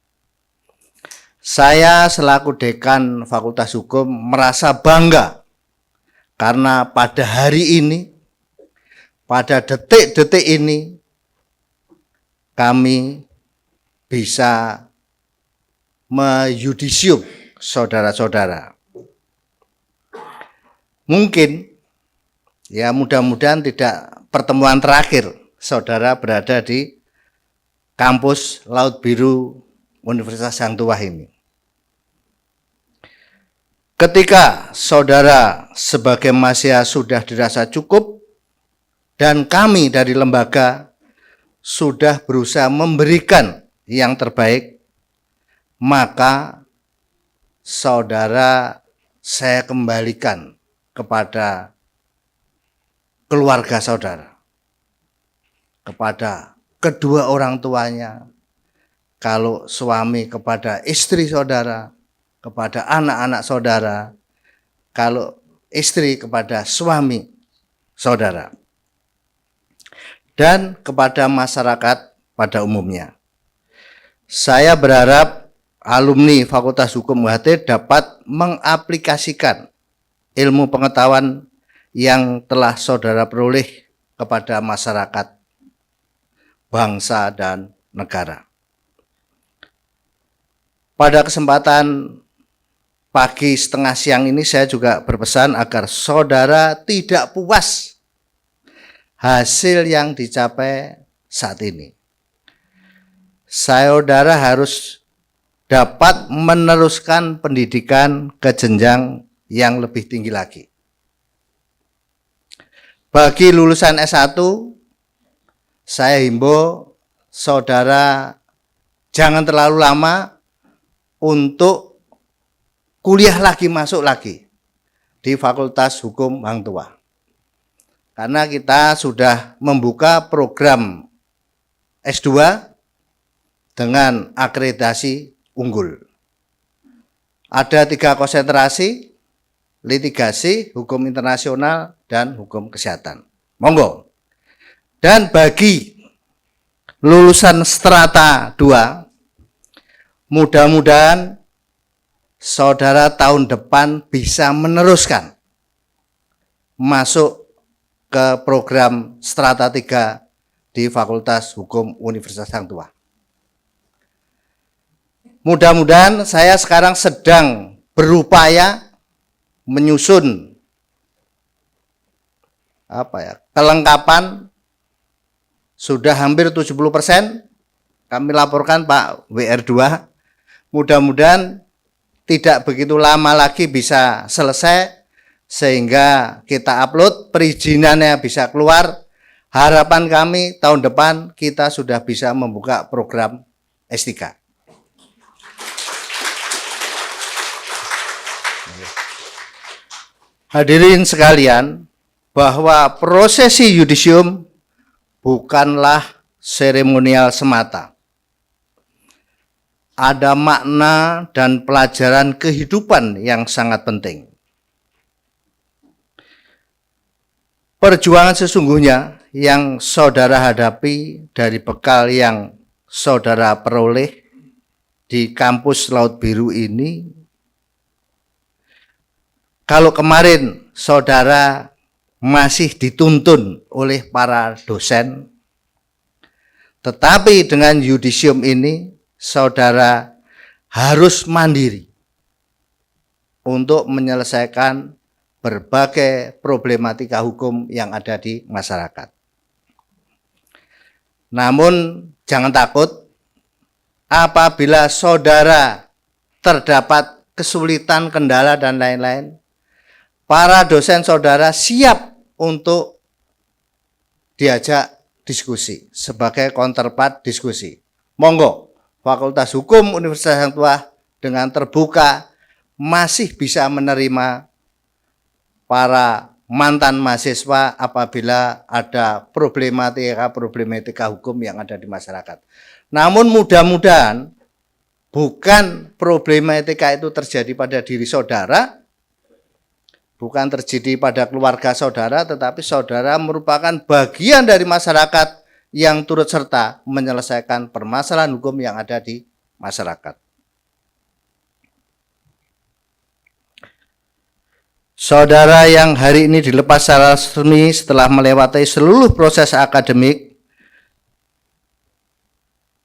Saya selaku dekan Fakultas Hukum merasa bangga karena pada hari ini, pada detik-detik ini, kami bisa meyudisium saudara-saudara. Mungkin, ya mudah-mudahan tidak pertemuan terakhir saudara berada di kampus Laut Biru Universitas Hang Tuah ini. Ketika saudara sebagai mahasiswa sudah dirasa cukup dan kami dari lembaga sudah berusaha memberikan yang terbaik, maka saudara saya kembalikan kepada keluarga saudara, kepada kedua orang tuanya, kalau suami kepada istri saudara, kepada anak-anak saudara, kalau istri kepada suami saudara, dan kepada masyarakat pada umumnya. Saya berharap alumni Fakultas Hukum UHT dapat mengaplikasikan ilmu pengetahuan yang telah saudara peroleh kepada masyarakat, bangsa, dan negara. Pada kesempatan pagi setengah siang ini saya juga berpesan agar saudara tidak puas hasil yang dicapai saat ini. Saudara harus dapat meneruskan pendidikan ke jenjang yang lebih tinggi lagi. Bagi lulusan S1, saya himbau saudara jangan terlalu lama untuk kuliah lagi, masuk lagi di Fakultas Hukum Hang Tuah. Karena kita sudah membuka program S2 dengan akreditasi unggul. Ada 3 konsentrasi, litigasi, hukum internasional, dan hukum kesehatan. Monggo. Dan bagi lulusan strata 2, mudah-mudahan saudara tahun depan bisa meneruskan masuk ke program Strata 3 di Fakultas Hukum Universitas Hang Tuah. Mudah-mudahan saya sekarang sedang berupaya menyusun kelengkapan sudah hampir 70%. Kami laporkan Pak WR2. Mudah-mudahan tidak begitu lama lagi bisa selesai sehingga kita upload, perizinannya bisa keluar. Harapan kami tahun depan kita sudah bisa membuka program S3. Hadirin sekalian, bahwa prosesi yudisium bukanlah seremonial semata. Ada makna dan pelajaran kehidupan yang sangat penting. Perjuangan sesungguhnya yang saudara hadapi dari bekal yang saudara peroleh di kampus Laut Biru ini, kalau kemarin saudara masih dituntun oleh para dosen, tetapi dengan yudisium ini saudara harus mandiri untuk menyelesaikan berbagai problematika hukum yang ada di masyarakat. Namun jangan takut apabila saudara terdapat kesulitan, kendala, dan lain-lain. Para dosen saudara siap untuk diajak diskusi sebagai counterpart diskusi. Monggo, Fakultas Hukum Universitas Hang Tuah dengan terbuka masih bisa menerima para mantan mahasiswa apabila ada problematika hukum yang ada di masyarakat. Namun mudah-mudahan bukan problematika itu terjadi pada diri saudara, bukan terjadi pada keluarga saudara, tetapi saudara merupakan bagian dari masyarakat yang turut serta menyelesaikan permasalahan hukum yang ada di masyarakat. Saudara yang hari ini dilepas secara resmi setelah melewati seluruh proses akademik,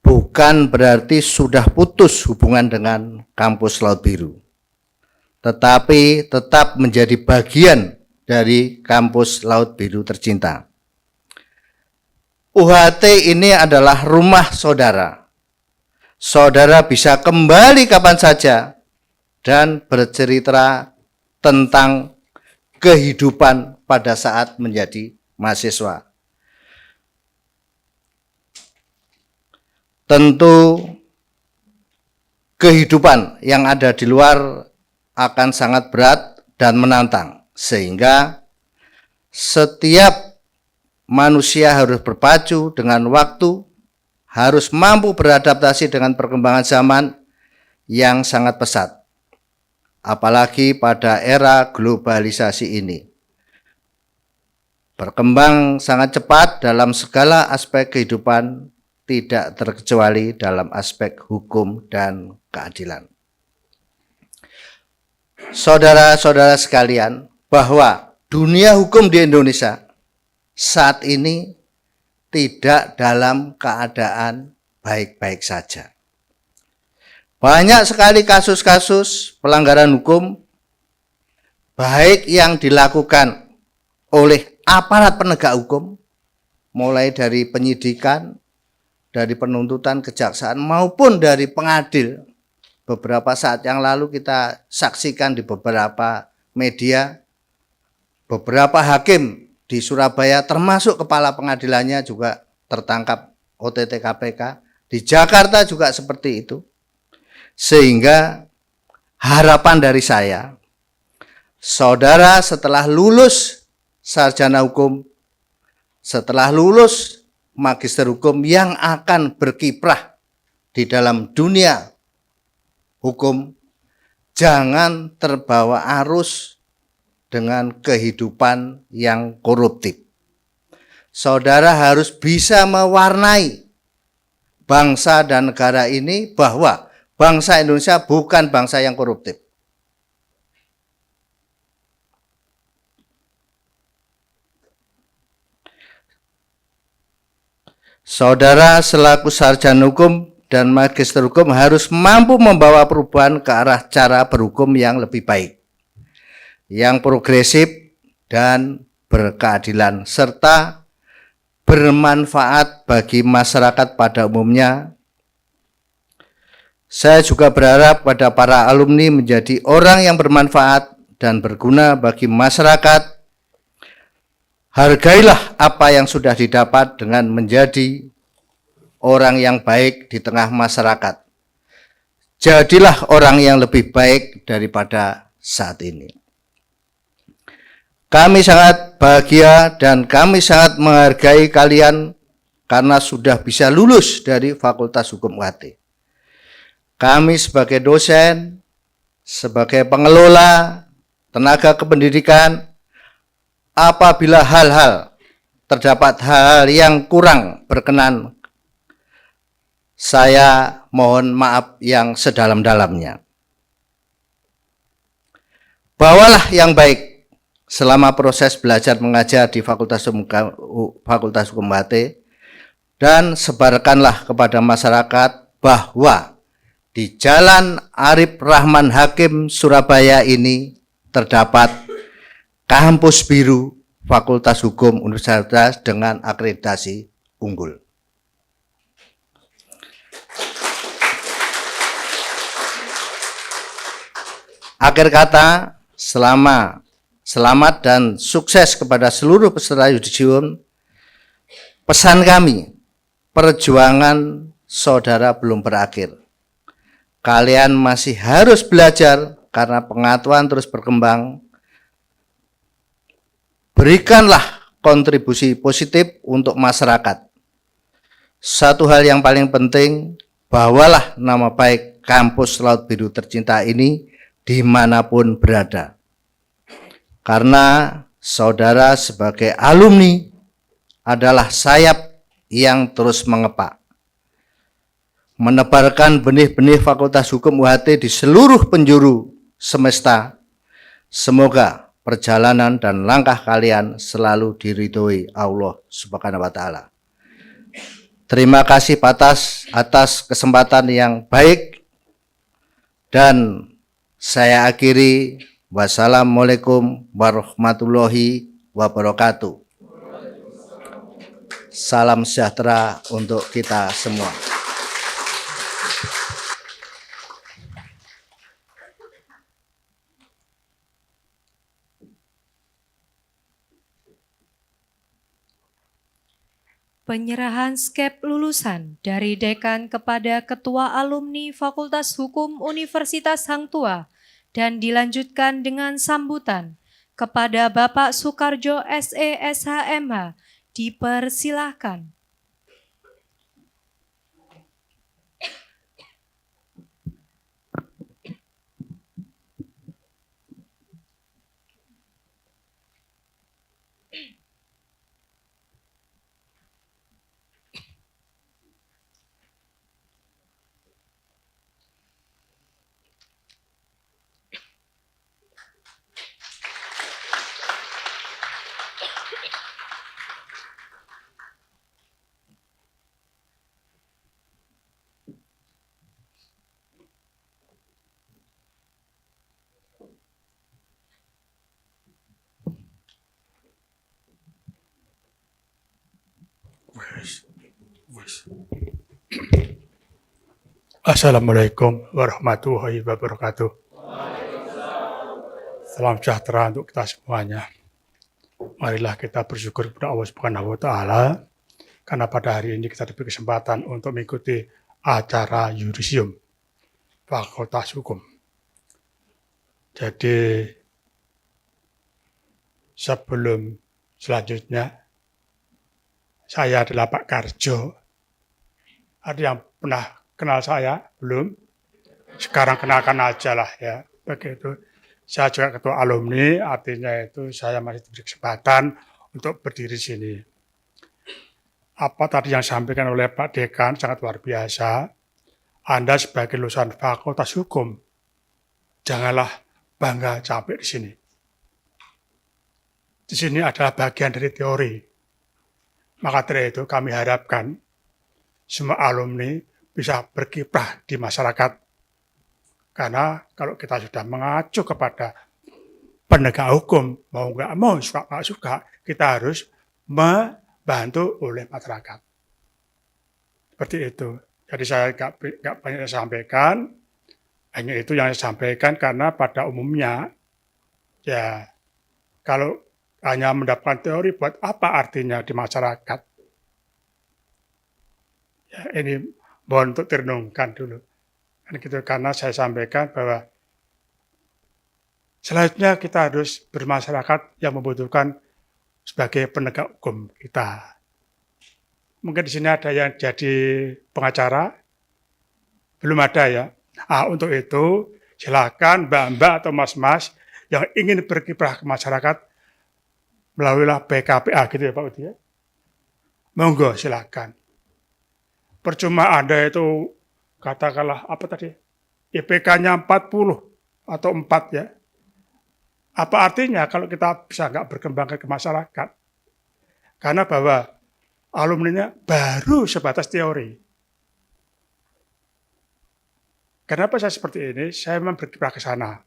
bukan berarti sudah putus hubungan dengan kampus Laut Biru, tetapi tetap menjadi bagian dari kampus Laut Biru tercinta. UHT ini adalah rumah saudara. Saudara bisa kembali kapan saja dan bercerita tentang kehidupan pada saat menjadi mahasiswa. Tentu kehidupan yang ada di luar akan sangat berat dan menantang, sehingga setiap manusia harus berpacu dengan waktu, harus mampu beradaptasi dengan perkembangan zaman yang sangat pesat. Apalagi pada era globalisasi ini. Berkembang sangat cepat dalam segala aspek kehidupan, tidak terkecuali dalam aspek hukum dan keadilan. Saudara-saudara sekalian, bahwa dunia hukum di Indonesia saat ini tidak dalam keadaan baik-baik saja. Banyak sekali kasus-kasus pelanggaran hukum, baik yang dilakukan oleh aparat penegak hukum, mulai dari penyidikan, dari penuntutan, kejaksaan, maupun dari pengadil. Beberapa saat yang lalu kita saksikan di beberapa media, beberapa hakim di Surabaya termasuk kepala pengadilannya juga tertangkap OTT KPK. Di Jakarta juga seperti itu. Sehingga harapan dari saya, saudara setelah lulus sarjana hukum, setelah lulus magister hukum yang akan berkiprah di dalam dunia hukum, jangan terbawa arus dengan kehidupan yang koruptif. Saudara harus bisa mewarnai bangsa dan negara ini bahwa bangsa Indonesia bukan bangsa yang koruptif. saudara selaku sarjana hukum dan magister hukum harus mampu membawa perubahan ke arah cara berhukum yang lebih baik, yang progresif dan berkeadilan, serta bermanfaat bagi masyarakat pada umumnya. Saya juga berharap pada para alumni menjadi orang yang bermanfaat dan berguna bagi masyarakat. Hargailah apa yang sudah didapat dengan menjadi orang yang baik di tengah masyarakat. Jadilah orang yang lebih baik daripada saat ini. Kami sangat bahagia dan kami sangat menghargai kalian karena sudah bisa lulus dari Fakultas Hukum UHT. Kami sebagai dosen, sebagai pengelola, tenaga kependidikan, apabila terdapat hal-hal yang kurang berkenan, saya mohon maaf yang sedalam-dalamnya. Bawalah yang baik selama proses belajar mengajar di Fakultas Hukum UHT dan sebarkanlah kepada masyarakat bahwa di Jalan Arif Rahman Hakim Surabaya ini terdapat kampus biru Fakultas Hukum Universitas dengan akreditasi unggul. Akhir kata, selamat dan sukses kepada seluruh peserta yudisium. Pesan kami, perjuangan saudara belum berakhir. Kalian masih harus belajar karena pengetahuan terus berkembang. Berikanlah kontribusi positif untuk masyarakat. Satu hal yang paling penting, bawalah nama baik kampus Laut Biru tercinta ini dimanapun berada. Karena saudara sebagai alumni adalah sayap yang terus mengepak, menebarkan benih-benih Fakultas Hukum UHT di seluruh penjuru semesta. Semoga perjalanan dan langkah kalian selalu diridhoi Allah Subhanahu wa Ta'ala. Terima kasih atas kesempatan yang baik, dan saya akhiri. Wassalamualaikum warahmatullahi wabarakatuh. Salam sejahtera untuk kita semua. Penyerahan skep lulusan dari dekan kepada ketua alumni Fakultas Hukum Universitas Hang Tuah dan dilanjutkan dengan sambutan kepada Bapak Soekarjo SE SHMH. Dipersilahkan. Assalamualaikum warahmatullahi wabarakatuh. Salam sejahtera untuk kita semuanya. Marilah kita bersyukur kepada Allah Subhanahu wa Ta'ala karena pada hari ini kita diberi kesempatan untuk mengikuti acara yudisium Fakultas Hukum. Jadi sebelum selanjutnya, saya adalah Pak Karjo. Ada yang pernah kenal saya? Belum? Sekarang kenalkan aja lah ya. Begitu. Saya juga ketua alumni, artinya itu saya masih diberi kesempatan untuk berdiri di sini. Apa tadi yang disampaikan oleh Pak Dekan sangat luar biasa. Anda sebagai lulusan Fakultas Hukum, janganlah bangga sampai di sini. Di sini adalah bagian dari teori. Maka dari itu kami harapkan semua alumni bisa berkiprah di masyarakat. Karena kalau kita sudah mengacu kepada penegak hukum, mau nggak mau, suka nggak suka, kita harus membantu oleh masyarakat. Seperti itu. Jadi saya nggak banyak sampaikan, hanya itu yang saya sampaikan karena pada umumnya, ya kalau hanya mendapatkan teori, buat apa artinya di masyarakat? Ya, ini mohon untuk direnungkan dulu. Dan gitu, karena saya sampaikan bahwa selanjutnya kita harus bermasyarakat yang membutuhkan sebagai penegak hukum kita. Mungkin di sini ada yang jadi pengacara, belum ada ya. Untuk itu silakan mbak-mbak atau mas-mas yang ingin berkiprah ke masyarakat melalui PKPA gitu ya Pak Udi ya. Monggo silakan. Percuma Anda itu katakanlah apa tadi? IPK-nya 40 atau 4 ya. Apa artinya kalau kita bisa nggak berkembang ke masyarakat? Karena bahwa alumninya baru sebatas teori. Kenapa saya seperti ini? Saya memang berkiprah ke sana.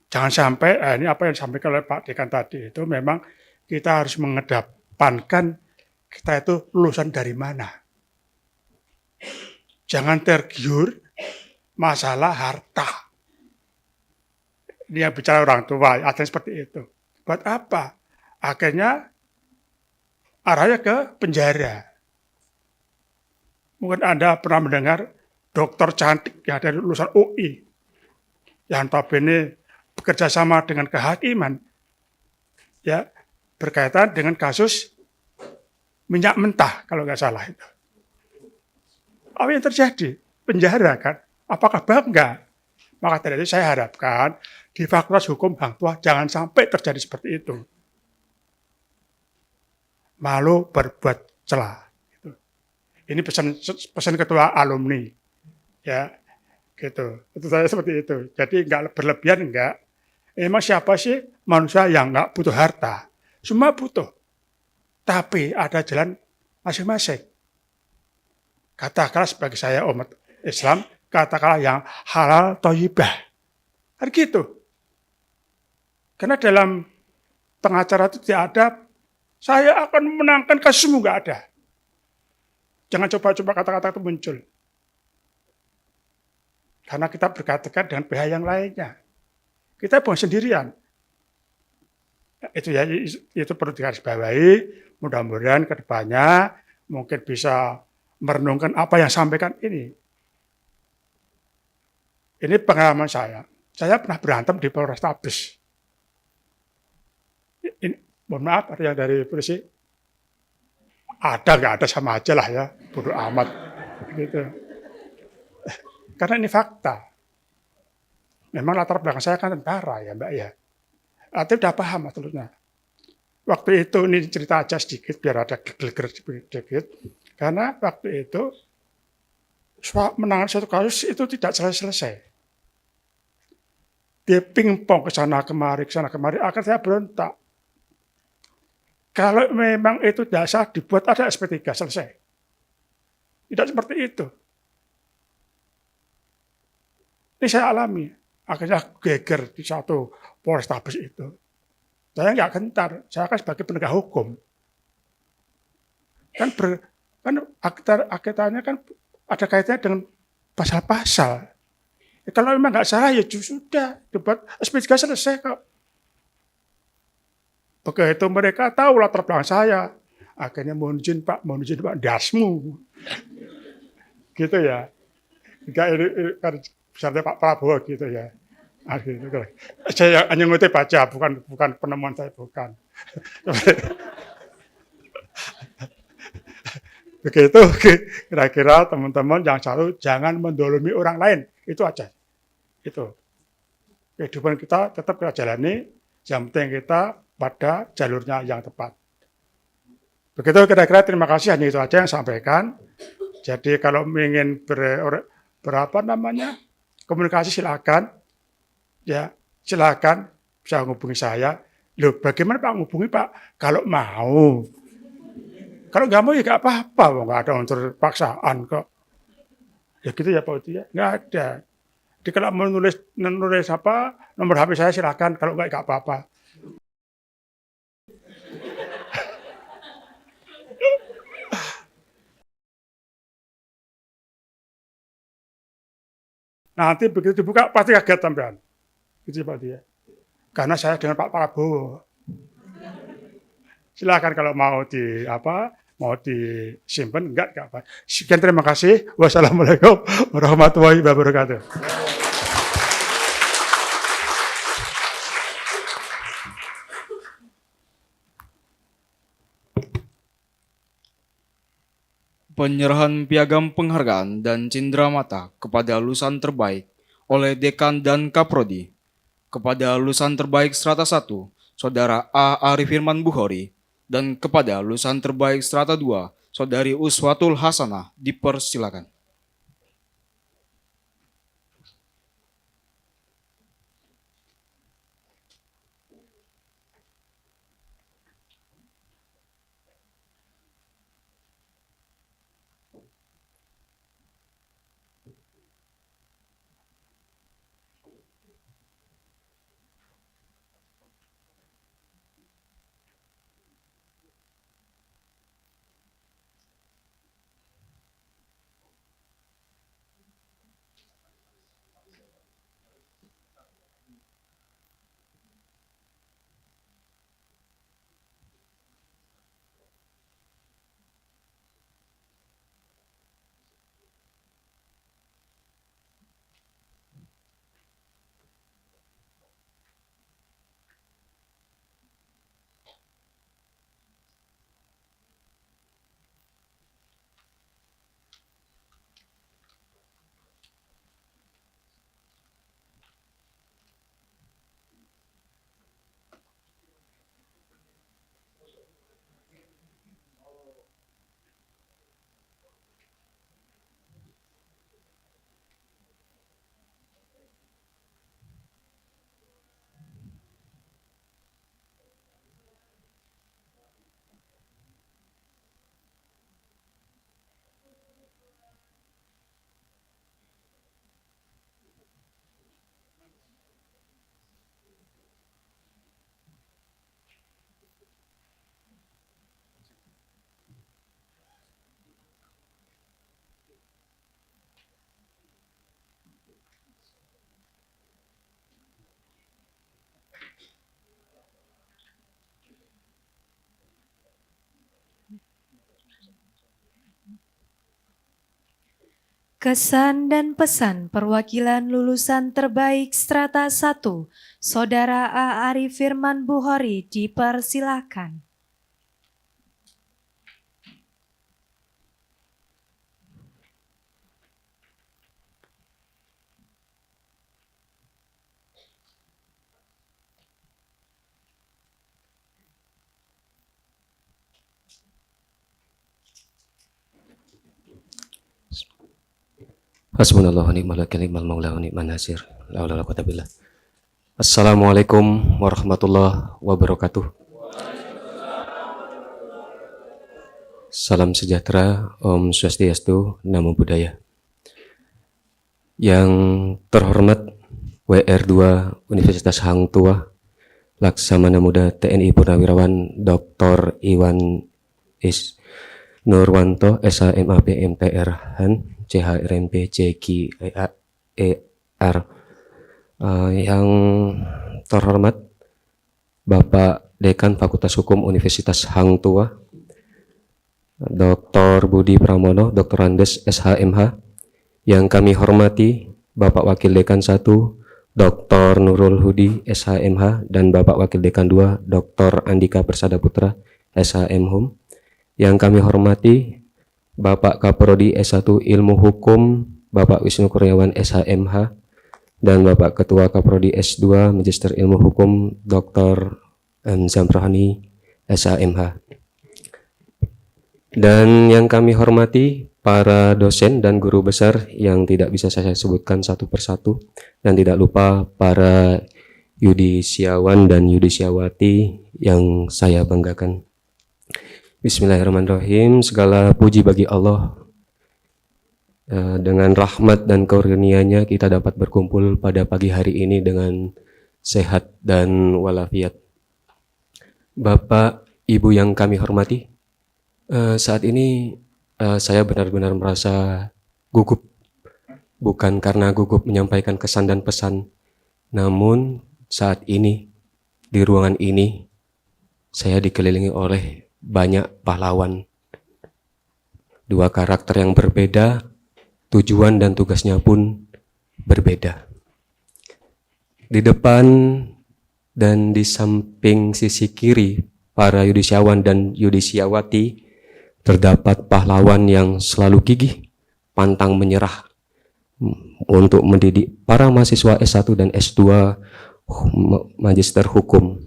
Jangan sampai, ini apa yang disampaikan oleh Pak Dekan tadi, itu memang kita harus mengedepankan kita itu lulusan dari mana. Jangan tergiur masalah harta. Ini yang bicara orang tua, artinya seperti itu. Buat apa? Akhirnya arahnya ke penjara. Mungkin Anda pernah mendengar dokter cantik yang dari lulusan UI, yang notabene bekerja sama dengan kehakiman, ya berkaitan dengan kasus minyak mentah kalau nggak salah itu. Apa yang terjadi? Penjara kan? Apakah bangga? Maka dari itu saya harapkan di Fakultas Hukum Hang Tuah jangan sampai terjadi seperti itu. Malu berbuat celah. Ini pesan ketua alumni, ya gitu. Itu saya seperti itu. Jadi nggak berlebihan enggak. Emang siapa sih manusia yang nggak butuh harta? Semua butuh. Tapi ada jalan masing-masing. Katakanlah sebagai saya umat Islam, katakanlah yang halal thayyibah. Kan gitu. Karena dalam pengacara itu tidak ada, saya akan menangkan kasusmu, nggak ada. Jangan coba-coba kata-kata itu muncul. Karena kita berkatakan dengan pihak yang lainnya. Kita bukan sendirian. Itu ya, itu perlu digarisbawahi. Mudah-mudahan ke depannya mungkin bisa merenungkan apa yang sampaikan ini. Ini pengalaman saya. Saya pernah berantem di Polrestabes. Ini, mohon maaf, ada yang dari polisi. Ada, nggak ada sama aja lah ya. Bodoh amat. Gitu. Karena ini fakta. Memang latar belakang saya kan tentara ya Mbak ya. Artinya udah paham maksudnya. Waktu itu ini cerita aja sedikit biar ada geger sedikit. Karena waktu itu menangani suatu kasus itu tidak selesai. Dia pingpong ke sana kemari, akhirnya saya berontak. Kalau memang itu dasar dibuat ada SP3 selesai. Tidak seperti itu. Ini saya alami. Akhirnya geger di satu Polrestabes itu. Saya nggak gentar. Saya kan sebagai penegak hukum. Kan akitanya kan ada kaitannya dengan pasal-pasal. Ya, kalau memang nggak salah ya sudah dibuat SP3 selesai kok. Begitu mereka tahu latar belakang saya, akhirnya mohon izin Pak, dasmu. Gitu ya. Enggak ini misalnya Pak Prabowo gitu ya. Saya hanya ngutip aja, bukan penemuan saya, bukan. Begitu kira-kira teman-teman jangan mendolimi orang lain, itu aja. Itu. Kehidupan kita tetap kita jalani, yang penting kita pada jalurnya yang tepat. Begitu kira-kira, terima kasih, hanya itu aja yang saya sampaikan. Jadi kalau ingin komunikasi silakan. Ya, silakan bisa menghubungi saya. Loh, bagaimana Pak menghubungi Pak? Kalau mau. Kalau nggak mau ya nggak apa-apa, nggak ada unsur paksaan kok. Ya gitu ya Pak Uti ya, nggak ada. Jadi kalau mau nulis apa nomor HP saya silakan, kalau nggak apa-apa. Nanti begitu dibuka pasti kaget sampean. Gitu Pak Uti ya. Karena saya dengan Pak Prabowo. Silakan kalau mau mau disimpan, enggak apa. Sekian terima kasih. Wassalamualaikum warahmatullahi wabarakatuh. Penyerahan piagam penghargaan dan cindramata kepada lulusan terbaik oleh Dekan dan Kaprodi. Kepada lulusan terbaik Strata 1, Saudara A. Arif Firman Bukhari, dan kepada lulusan terbaik Strata 2, Saudari Uswatul Hasanah, dipersilakan. Kesan dan pesan perwakilan lulusan terbaik Strata 1, Saudara A. Arif Firman Bukhari, dipersilakan. Hasbunallah wa ni'mal wakil, ni'mal maula wa ni'man nasir. La haula wala quwwata billah. Assalamualaikum warahmatullahi wabarakatuh. Salam sejahtera, Om Swastiastu, Namo Buddhaya. Yang terhormat WR2 Universitas Hang Tuah, Laksamana Muda TNI Purnawirawan Dr. Iwan Is Nurwanto, SHMAP MTR Han, CHRMP CGER. Yang terhormat Bapak Dekan Fakultas Hukum Universitas Hang Tuah, Dr. Budi Pramono, Dr. Andes SHMH. Yang kami hormati Bapak Wakil Dekan 1, Dr. Nurul Hudi SHMH, dan Bapak Wakil Dekan 2, Dr. Andika Persada Putra SHM Hum. Yang kami hormati Bapak Kaprodi S1 Ilmu Hukum, Bapak Wisnu Kurniawan SHMH, dan Bapak Ketua Kaprodi S2 Magister Ilmu Hukum, Dr. Zamrohani SHMH. Dan yang kami hormati para dosen dan guru besar yang tidak bisa saya sebutkan satu persatu, dan tidak lupa para yudisiawan dan yudisiawati yang saya banggakan. Bismillahirrahmanirrahim. Segala puji bagi Allah. Dengan rahmat dan karunia-Nya kita dapat berkumpul pada pagi hari ini dengan sehat dan walafiat. Bapak, Ibu yang kami hormati, saat ini saya benar-benar merasa gugup. Bukan karena gugup menyampaikan kesan dan pesan, namun saat ini, di ruangan ini, saya dikelilingi oleh banyak pahlawan. Dua karakter yang berbeda, tujuan dan tugasnya pun berbeda. Di depan dan di samping sisi kiri para yudisiawan dan yudisiawati terdapat pahlawan yang selalu gigih, pantang menyerah untuk mendidik para mahasiswa S1 dan S2 Magister Hukum.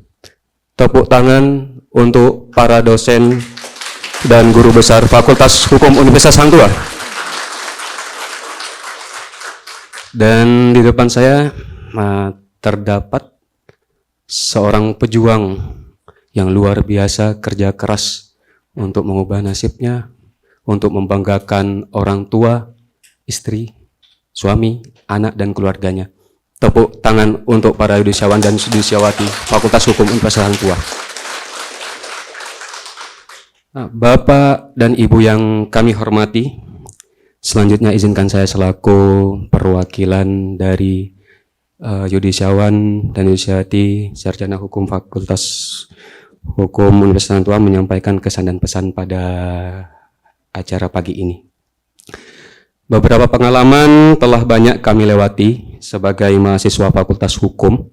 Tepuk tangan untuk para dosen dan guru besar Fakultas Hukum Universitas Hang Tuah. Dan di depan saya terdapat seorang pejuang yang luar biasa kerja keras untuk mengubah nasibnya, untuk membanggakan orang tua, istri, suami, anak, dan keluarganya. Tepuk tangan untuk para yudisiawan dan yudisiawati Fakultas Hukum Universitas Hang Tuah. Bapak dan Ibu yang kami hormati, selanjutnya izinkan saya selaku perwakilan dari yudisiawan dan yudisiawati Sarjana Hukum Fakultas Hukum Universitas Hang Tuah menyampaikan kesan dan pesan pada acara pagi ini. Beberapa pengalaman telah banyak kami lewati sebagai mahasiswa Fakultas Hukum.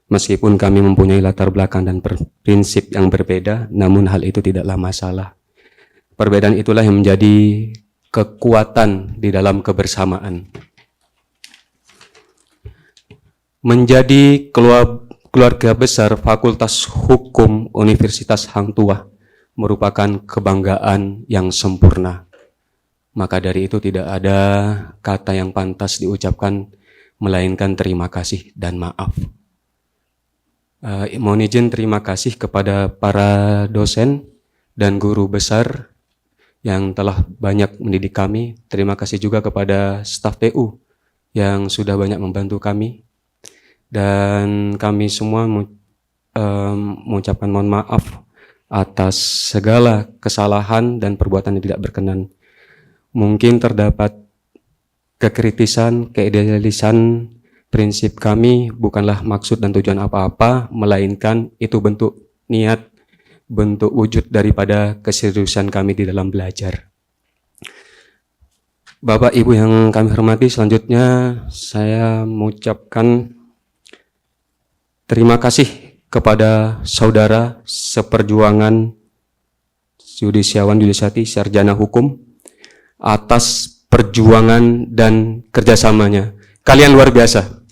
Meskipun kami mempunyai latar belakang dan prinsip yang berbeda, namun hal itu tidaklah masalah. Perbedaan itulah yang menjadi kekuatan di dalam kebersamaan. Menjadi keluarga besar Fakultas Hukum Universitas Hang Tuah merupakan kebanggaan yang sempurna. Maka dari itu tidak ada kata yang pantas diucapkan melainkan terima kasih dan maaf. Mohon izin terima kasih kepada para dosen dan guru besar yang telah banyak mendidik kami. Terima kasih juga kepada staf PU yang sudah banyak membantu kami. Dan kami semua mengucapkan mohon maaf atas segala kesalahan dan perbuatan yang tidak berkenan. Mungkin terdapat kekritisan, keidealisan, prinsip kami bukanlah maksud dan tujuan apa-apa, melainkan itu bentuk niat, bentuk wujud daripada keseriusan kami di dalam belajar. Bapak Ibu yang kami hormati, selanjutnya saya mengucapkan terima kasih kepada saudara seperjuangan yudisiawan yudisiati sarjana hukum atas perjuangan dan kerjasamanya. Kalian luar biasa.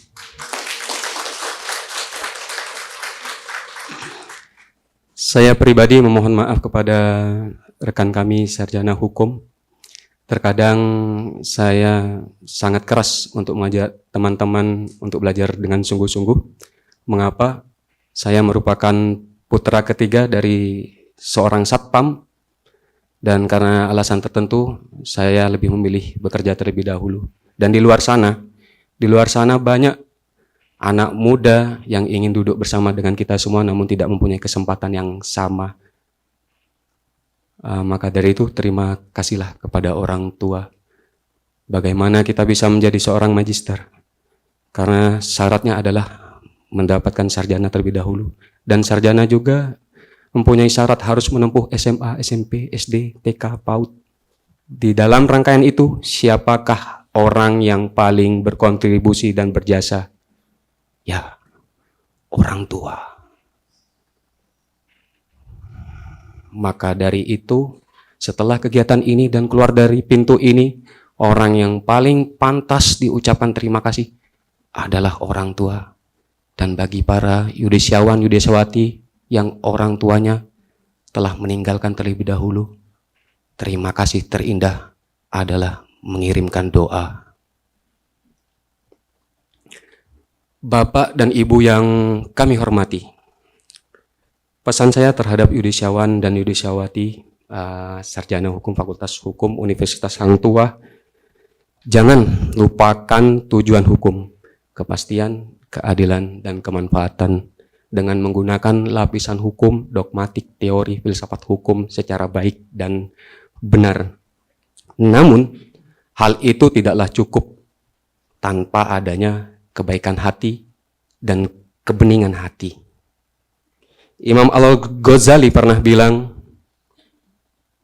Saya pribadi memohon maaf kepada rekan kami sarjana hukum. Terkadang saya sangat keras untuk mengajak teman-teman untuk belajar dengan sungguh-sungguh. Mengapa? Saya merupakan putra ketiga dari seorang satpam, dan karena alasan tertentu saya lebih memilih bekerja terlebih dahulu. Dan di luar sana banyak anak muda yang ingin duduk bersama dengan kita semua namun tidak mempunyai kesempatan yang sama. Maka dari itu terima kasihlah kepada orang tua. Bagaimana kita bisa menjadi seorang magister? Karena syaratnya adalah mendapatkan sarjana terlebih dahulu. Dan sarjana juga mempunyai syarat harus menempuh SMA, SMP, SD, TK, PAUD. Di dalam rangkaian itu, siapakah orang yang paling berkontribusi dan berjasa? Ya, orang tua. Maka dari itu, setelah kegiatan ini dan keluar dari pintu ini, orang yang paling pantas diucapkan terima kasih adalah orang tua. Dan bagi para yudisiawan, yudisiawati yang orang tuanya telah meninggalkan terlebih dahulu, terima kasih terindah adalah mengirimkan doa. Bapak dan Ibu yang kami hormati, pesan saya terhadap yudisiawan dan yudisiawati sarjana hukum Fakultas Hukum Universitas Hang Tuah, jangan lupakan tujuan hukum, kepastian, keadilan, dan kemanfaatan dengan menggunakan lapisan hukum, dogmatik, teori, filsafat hukum secara baik dan benar. Namun, hal itu tidaklah cukup tanpa adanya kebaikan hati dan kebeningan hati. Imam Al-Ghazali pernah bilang,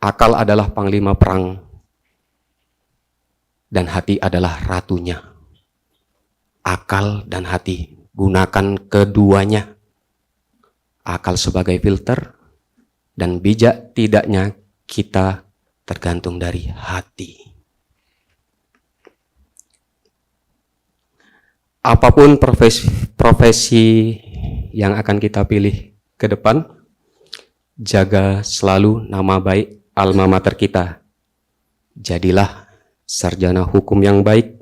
akal adalah panglima perang dan hati adalah ratunya. Akal dan hati, gunakan keduanya. Akal sebagai filter dan bijak tidaknya kita tergantung dari hati. Apapun profesi yang akan kita pilih ke depan, jaga selalu nama baik alma mater kita. Jadilah sarjana hukum yang baik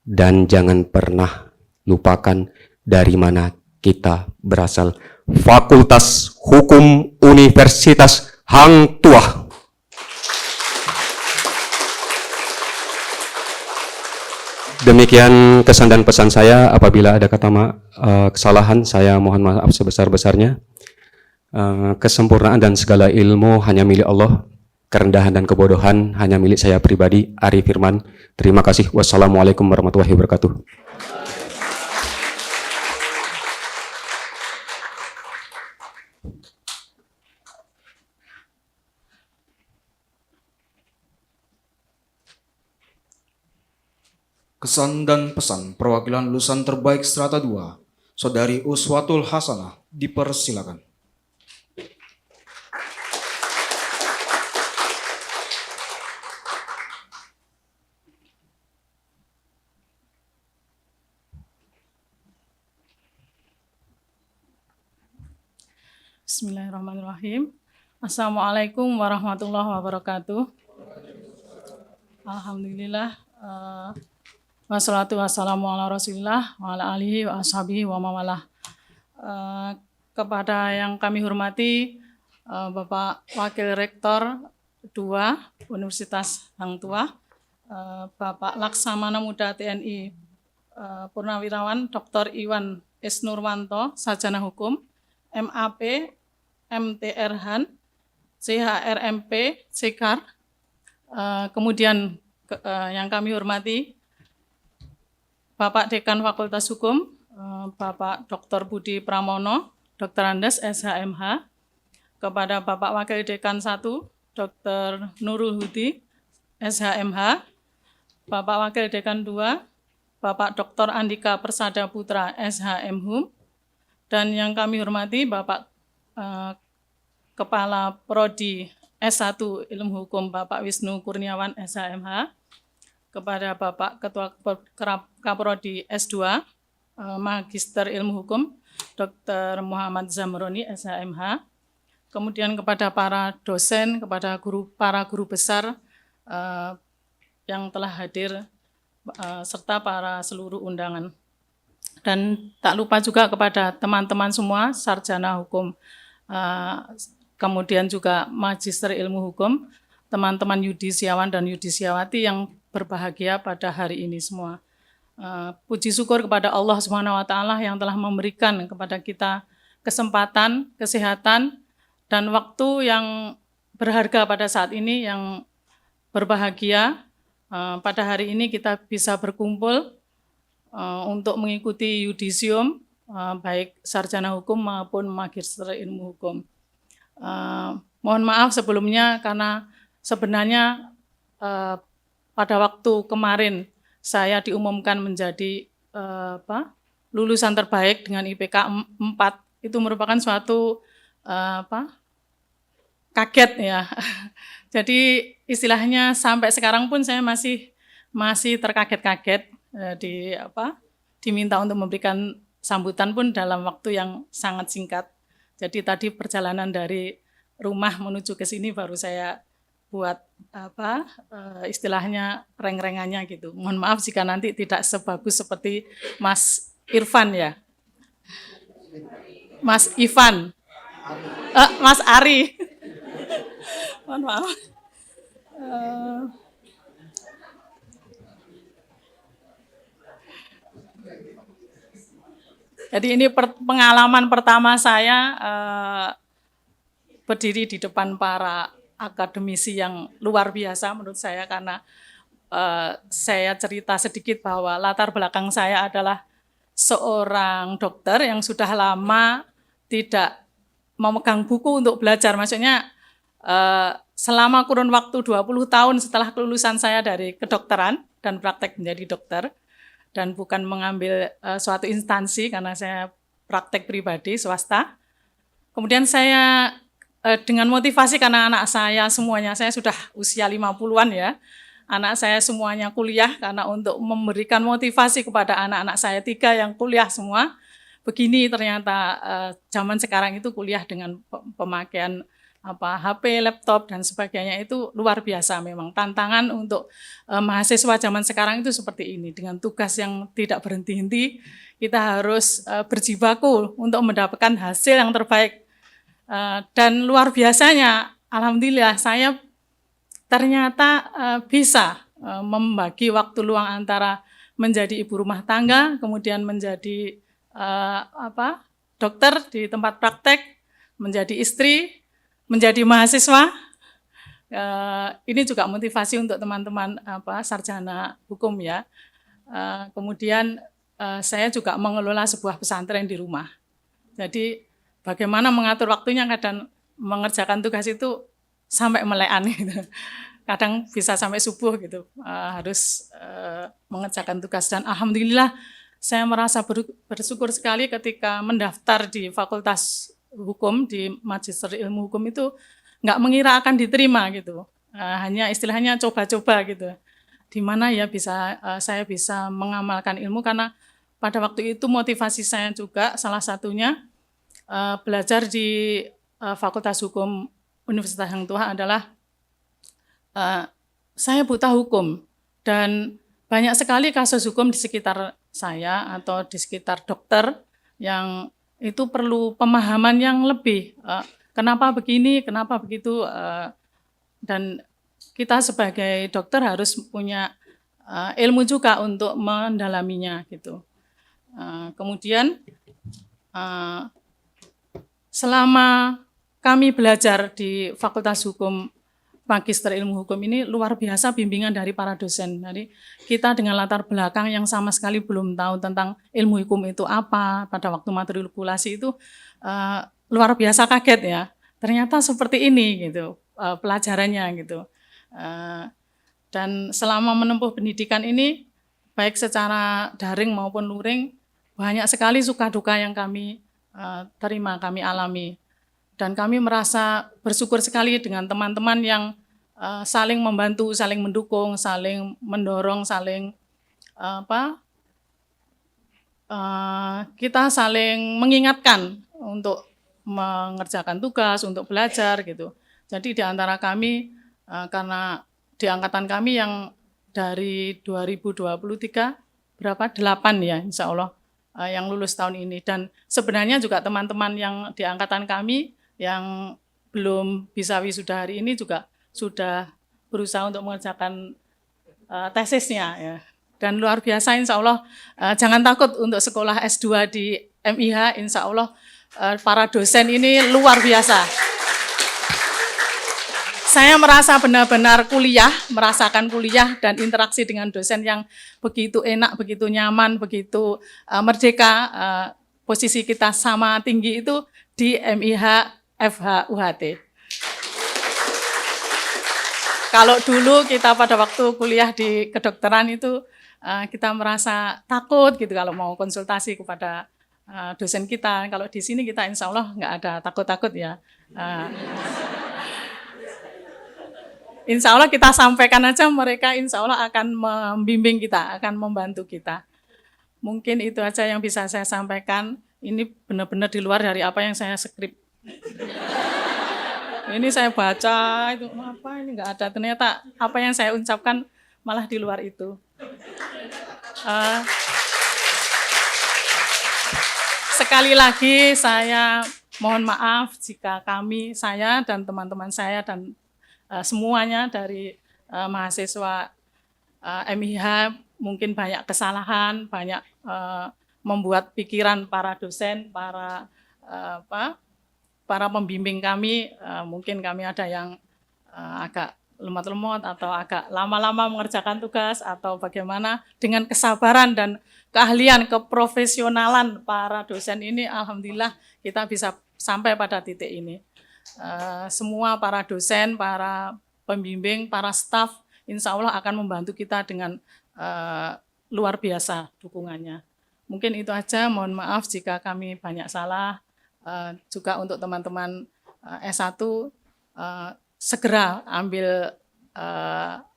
dan jangan pernah lupakan dari mana kita berasal. Fakultas Hukum Universitas Hang Tuah. Demikian kesan dan pesan saya. Apabila ada kata kesalahan, saya mohon maaf sebesar-besarnya. Kesempurnaan dan segala ilmu hanya milik Allah. Kerendahan dan kebodohan hanya milik saya pribadi, Ari Firman. Terima kasih. Wassalamualaikum warahmatullahi wabarakatuh. Kesan dan pesan perwakilan lulusan terbaik strata 2, Saudari Uswatul Hasanah, dipersilakan. Bismillahirrahmanirrahim. Assalamualaikum warahmatullahi wabarakatuh. Alhamdulillah. Wassalatu wassalamu ala rasulillah wa ala alihi wa ashabihi wa mawalah. Kepada yang kami hormati Bapak Wakil Rektor 2 Universitas Hang Tuah, Bapak Laksamana Muda TNI Purnawirawan Dr. Iwan S. Nurwanto, Sarjana Hukum, MAP, MTRhan, CHRMP, Sekar. Kemudian yang kami hormati Bapak Dekan Fakultas Hukum, Bapak Dr. Budi Pramono, Dr. Andes, SHMH, kepada Bapak Wakil Dekan 1, Dr. Nurul Hudi, SHMH, Bapak Wakil Dekan 2, Bapak Dr. Andika Persada Putra, SHMHum, dan yang kami hormati Bapak Kepala Prodi S1 Ilmu Hukum, Bapak Wisnu Kurniawan, SHMH, kepada Bapak Ketua Kaprodi S2 Magister Ilmu Hukum Dr. Muhammad Zamroni, SHMH, kemudian kepada para dosen, kepada para guru besar yang telah hadir, serta para seluruh undangan. Dan tak lupa juga kepada teman-teman semua sarjana hukum, kemudian juga magister ilmu hukum, teman-teman yudisiawan dan yudisiawati yang berbahagia pada hari ini semua. Puji syukur kepada Allah SWT yang telah memberikan kepada kita kesempatan, kesehatan, dan waktu yang berharga pada saat ini yang berbahagia. Pada hari ini kita bisa berkumpul untuk mengikuti yudisium, baik sarjana hukum maupun magister ilmu hukum. Mohon maaf sebelumnya karena sebenarnya pada waktu kemarin saya diumumkan menjadi lulusan terbaik dengan IPK 4. Itu merupakan suatu kaget ya. Jadi istilahnya sampai sekarang pun saya masih terkaget-kaget, diminta untuk memberikan sambutan pun dalam waktu yang sangat singkat. Jadi tadi perjalanan dari rumah menuju ke sini baru saya buat istilahnya reng-rengannya gitu. Mohon maaf jika nanti tidak sebagus seperti Mas Irfan ya. Mas Ivan. Mas Ari. Mohon maaf. Jadi ini pengalaman pertama saya berdiri di depan para akademisi yang luar biasa menurut saya, karena saya cerita sedikit bahwa latar belakang saya adalah seorang dokter yang sudah lama tidak memegang buku untuk belajar. Maksudnya selama kurun waktu 20 tahun setelah kelulusan saya dari kedokteran dan praktek menjadi dokter, dan bukan mengambil suatu instansi karena saya praktek pribadi swasta. Kemudian saya dengan motivasi karena anak saya semuanya, saya sudah usia 50-an ya, anak saya semuanya kuliah, karena untuk memberikan motivasi kepada anak-anak saya 3 yang kuliah semua. Begini ternyata zaman sekarang itu kuliah dengan pemakaian HP, laptop dan sebagainya itu luar biasa memang. Tantangan untuk mahasiswa zaman sekarang itu seperti ini, dengan tugas yang tidak berhenti-henti, kita harus berjibaku untuk mendapatkan hasil yang terbaik. Dan luar biasanya, alhamdulillah saya ternyata bisa membagi waktu luang antara menjadi ibu rumah tangga, kemudian menjadi dokter di tempat praktek, menjadi istri, menjadi mahasiswa. Ini juga motivasi untuk teman-teman sarjana hukum ya. Kemudian saya juga mengelola sebuah pesantren di rumah. Jadi bagaimana mengatur waktunya, kadang mengerjakan tugas itu sampai melean gitu. Kadang bisa sampai subuh gitu, harus mengerjakan tugas. Dan alhamdulillah saya merasa bersyukur sekali ketika mendaftar di Fakultas Hukum, di Magister Ilmu Hukum itu nggak mengira akan diterima gitu. Hanya istilahnya coba-coba gitu. Di mana ya saya bisa mengamalkan ilmu, karena pada waktu itu motivasi saya juga salah satunya belajar di Fakultas Hukum Universitas Hang Tuah adalah saya buta hukum, dan banyak sekali kasus hukum di sekitar saya atau di sekitar dokter yang itu perlu pemahaman yang lebih. Kenapa begini, kenapa begitu, dan kita sebagai dokter harus punya ilmu juga untuk mendalaminya gitu. Kemudian selama kami belajar di Fakultas Hukum Magister Ilmu Hukum ini luar biasa bimbingan dari para dosen. Jadi kita dengan latar belakang yang sama sekali belum tahu tentang ilmu hukum itu apa, pada waktu matrikulasi itu luar biasa kaget ya. Ternyata seperti ini gitu pelajarannya gitu. Dan selama menempuh pendidikan ini, baik secara daring maupun luring, banyak sekali suka duka yang kami terima, kami alami. Dan kami merasa bersyukur sekali dengan teman-teman yang saling membantu, saling mendukung, saling mendorong, saling kita saling mengingatkan untuk mengerjakan tugas, untuk belajar gitu. Jadi di antara kami, karena di angkatan kami yang dari 2023 berapa? 8 ya insya Allah yang lulus tahun ini. Dan sebenarnya juga teman-teman yang di angkatan kami yang belum bisa wisuda hari ini juga sudah berusaha untuk mengerjakan tesisnya ya. Dan luar biasa insya Allah, jangan takut untuk sekolah S2 di MIH, insya Allah para dosen ini luar biasa. Saya merasa benar-benar kuliah, merasakan kuliah dan interaksi dengan dosen yang begitu enak, begitu nyaman, begitu merdeka. Posisi kita sama tinggi itu di MIH FH UHT. Kalau dulu kita pada waktu kuliah di kedokteran itu kita merasa takut gitu kalau mau konsultasi kepada dosen kita. Kalau di sini kita insya Allah nggak ada takut-takut ya. Insya Allah kita sampaikan aja, mereka insya Allah akan membimbing kita, akan membantu kita. Mungkin itu aja yang bisa saya sampaikan. Ini benar-benar di luar dari apa yang saya skrip. Ini saya baca, itu apa ini nggak ada. Ternyata apa yang saya ucapkan malah di luar itu. Sekali lagi saya mohon maaf jika saya dan teman-teman saya dan semuanya dari mahasiswa MIH mungkin banyak kesalahan, banyak membuat pikiran para dosen, para pembimbing kami, mungkin kami ada yang agak lemot-lemot atau agak lama-lama mengerjakan tugas atau bagaimana. Dengan kesabaran dan keahlian, keprofesionalan para dosen ini, alhamdulillah kita bisa sampai pada titik ini. Semua para dosen, para pembimbing, para staf, insya Allah akan membantu kita dengan luar biasa dukungannya. Mungkin itu aja, mohon maaf jika kami banyak salah. Juga untuk teman-teman S1, segera ambil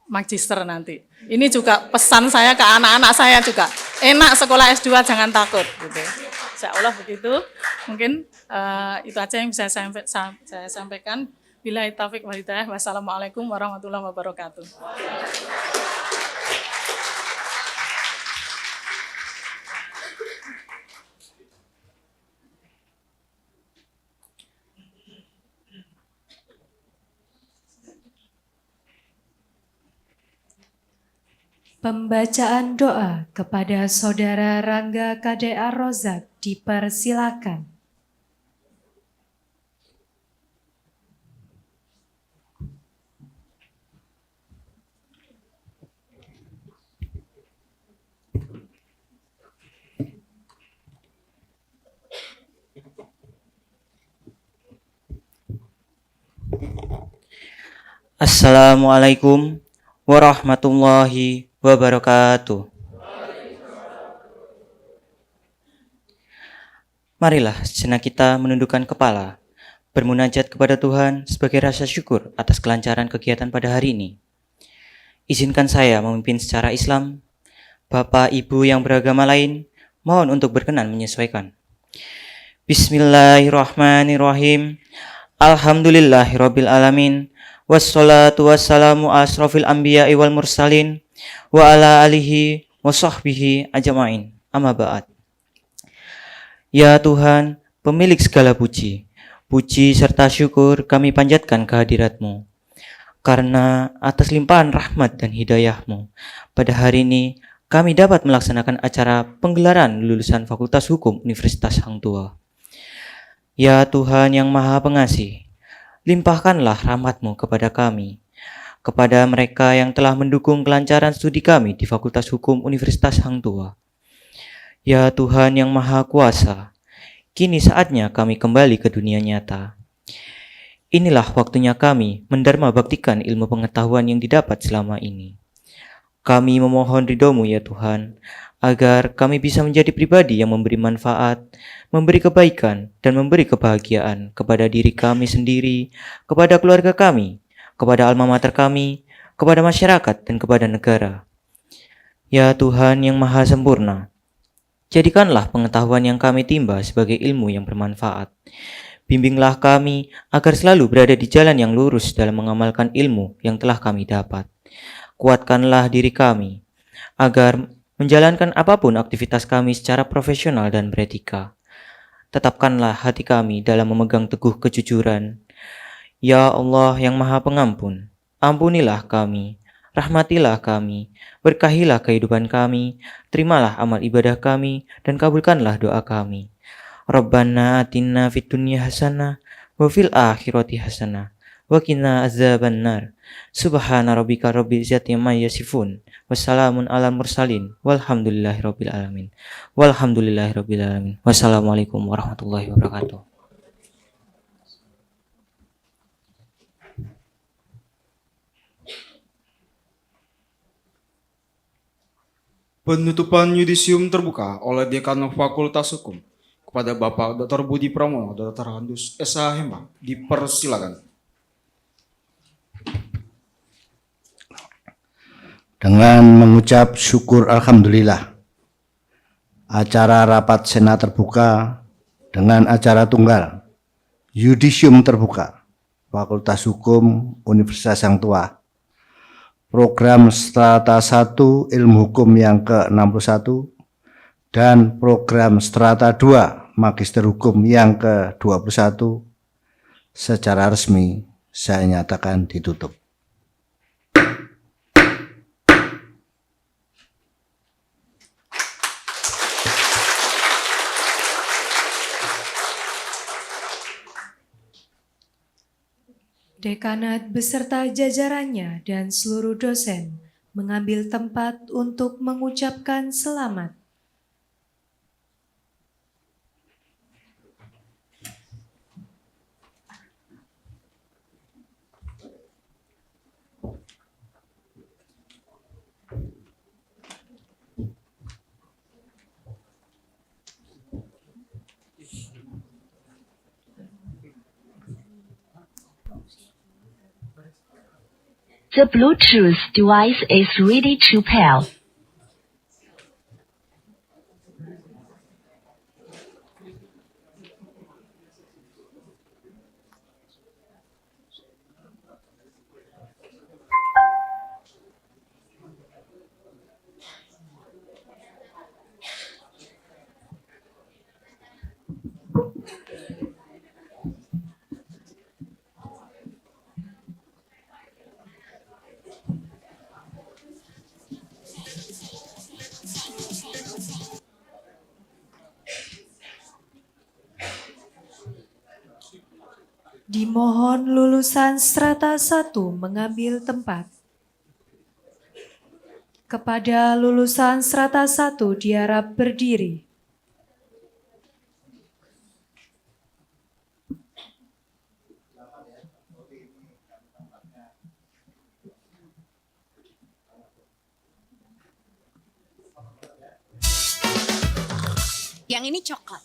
magister nanti. Ini juga pesan saya ke anak-anak saya juga. Enak sekolah S2, jangan takut. Gitu. Insya Allah begitu. Mungkin itu aja yang bisa saya sampaikan. Billahi taufiq wal hidayah. Wassalamualaikum warahmatullahi wabarakatuh. Pembacaan doa kepada Saudara Rangga Kade Ar-Rozak dipersilakan. Assalamualaikum warahmatullahi wabarakatuh. Marilah sejenak kita menundukkan kepala, bermunajat kepada Tuhan sebagai rasa syukur atas kelancaran kegiatan pada hari ini. Izinkan saya memimpin secara Islam. Bapak, Ibu yang beragama lain, mohon untuk berkenan menyesuaikan. Bismillahirrahmanirrahim. Alhamdulillahirabbil alamin. Wassalatu wassalamu asrofil anbiya'i wal mursalin wa ala alihi wa sahbihi ajma'in. Amma ba'd. Ya Tuhan, pemilik segala puji, puji serta syukur kami panjatkan kehadirat-Mu. Karena atas limpahan rahmat dan hidayah-Mu, pada hari ini kami dapat melaksanakan acara penggelaran lulusan Fakultas Hukum Universitas Hang Tuah. Ya Tuhan yang Maha Pengasih, limpahkanlah rahmat-Mu kepada kami, kepada mereka yang telah mendukung kelancaran studi kami di Fakultas Hukum Universitas Hang Tuah. Ya Tuhan yang Maha Kuasa, kini saatnya kami kembali ke dunia nyata. Inilah waktunya kami mendharma baktikan ilmu pengetahuan yang didapat selama ini. Kami memohon ridho-Mu ya Tuhan, agar kami bisa menjadi pribadi yang memberi manfaat, memberi kebaikan, dan memberi kebahagiaan kepada diri kami sendiri, kepada keluarga kami, kepada alma mater kami, kepada masyarakat, dan kepada negara. Ya Tuhan yang Maha Sempurna, jadikanlah pengetahuan yang kami timba sebagai ilmu yang bermanfaat. Bimbinglah kami agar selalu berada di jalan yang lurus dalam mengamalkan ilmu yang telah kami dapat. Kuatkanlah diri kami, agar menjalankan apapun aktivitas kami secara profesional dan beretika. Tetapkanlah hati kami dalam memegang teguh kejujuran. Ya Allah yang Maha Pengampun, ampunilah kami, rahmatilah kami, berkahilah kehidupan kami, terimalah amal ibadah kami, dan kabulkanlah doa kami. Rabbana atina fid dunya hasanah, wa fil akhirati hasanah, wa qina azabannar. Subhana rabbika rabbil izzati amma yasifun. Wassalamun alal mursalin. Walhamdulillahirabbil alamin. Walhamdulillahirabbil alamin. Wassalamualaikum warahmatullahi wabarakatuh. Penutupan yudisium terbuka oleh Dekan Fakultas Hukum kepada Bapak Dr. Budi Pramono, Dr. Handus SHMH, dipersilakan. Dengan mengucap syukur Alhamdulillah, acara rapat senat terbuka dengan acara tunggal yudisium terbuka Fakultas Hukum Universitas Hang Tuah, program Strata 1 Ilmu Hukum yang ke-61 dan program Strata 2 Magister Hukum yang ke-21 secara resmi saya nyatakan ditutup. Dekanat beserta jajarannya dan seluruh dosen mengambil tempat untuk mengucapkan selamat. The Bluetooth device is ready to pair. Dimohon lulusan strata 1 mengambil tempat. Kepada lulusan strata 1 diharap berdiri. Yang ini coklat.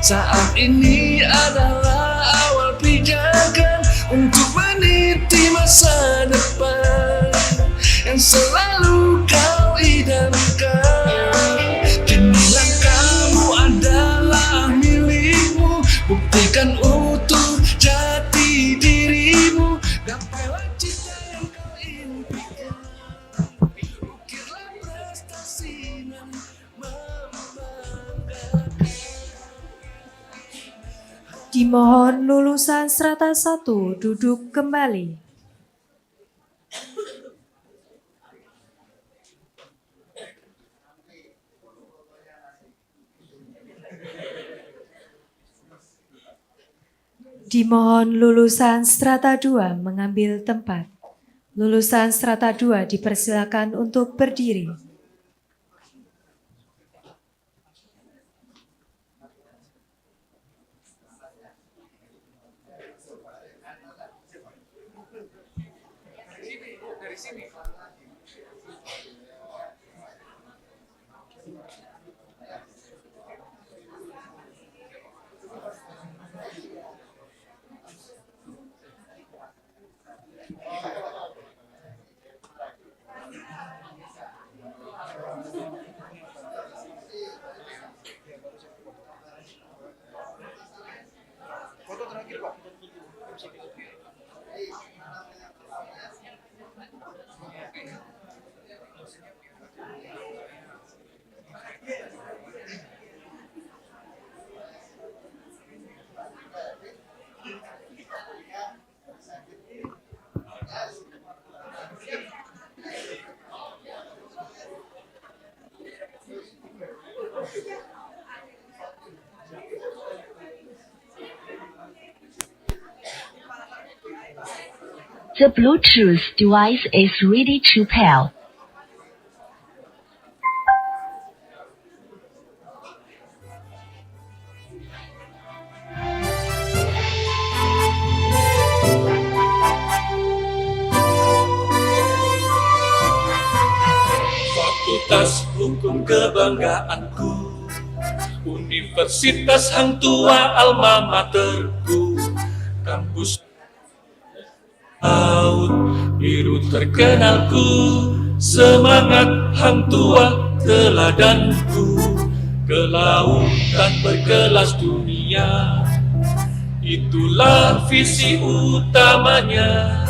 Saat ini adalah awal pijakan untuk meniti masa depan yang selalu kau idamkan. Kinilah kamu adalah milikmu, buktikan utuh jati dirimu, gapailah cita yang kau impikan, ukirlah prestasi dan Dimohon lulusan strata 1 duduk kembali. Dimohon lulusan strata 2 mengambil tempat. Lulusan strata 2 dipersilakan untuk berdiri. Foto terakhir Pak. The Bluetooth device is ready to pair. Fakultas Hukum kebanggaanku, Universitas Hang Tua alma materku, kampus laut biru terkenalku, semangat Hang Tua teladanku, kelautan berkelas dunia, itulah visi utamanya.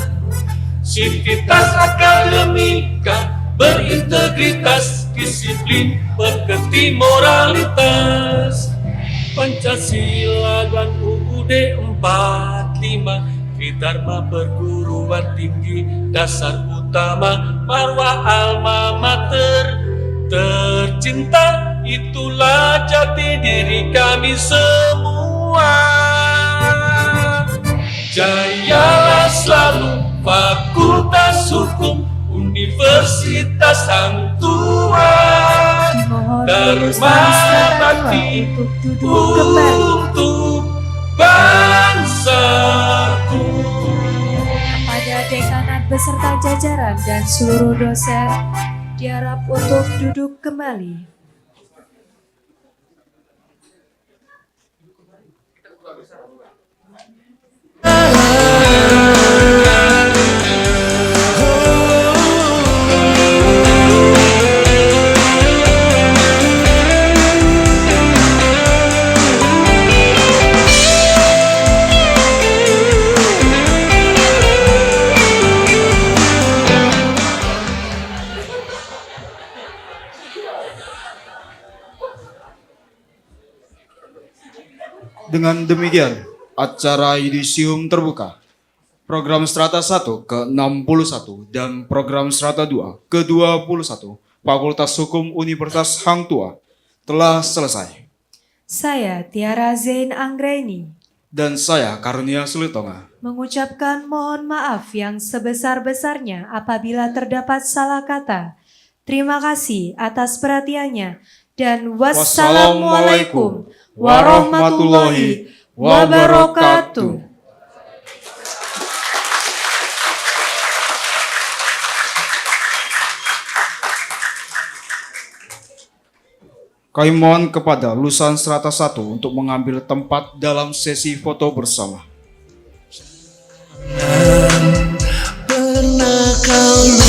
Sivitas akademika berintegritas, disiplin, pekerti moralitas. Pancasila dan UUD 45, Tridharma perguruan tinggi, dasar utama, marwah alma mater tercinta, itulah jati diri kami semua. Jayalah selalu Fakultas Hukum Universitas Hang Tua, Dharma bakti untuk bangsaku. Kepada dekanat beserta jajaran dan seluruh dosen, diharap untuk duduk kembali. Dengan demikian, acara yudisium terbuka, program strata 1 ke-61 dan program strata 2 ke-21 Fakultas Hukum Universitas Hang Tua telah selesai. Saya Tiara Zain Anggraini Dan saya Karunia Sulitonga mengucapkan mohon maaf yang sebesar-besarnya apabila terdapat salah kata. Terima kasih atas perhatiannya dan wassalamualaikum warahmatullahi wabarakatuh. Kami mohon kepada lulusan strata 1 untuk mengambil tempat dalam sesi foto bersama. Pernah kau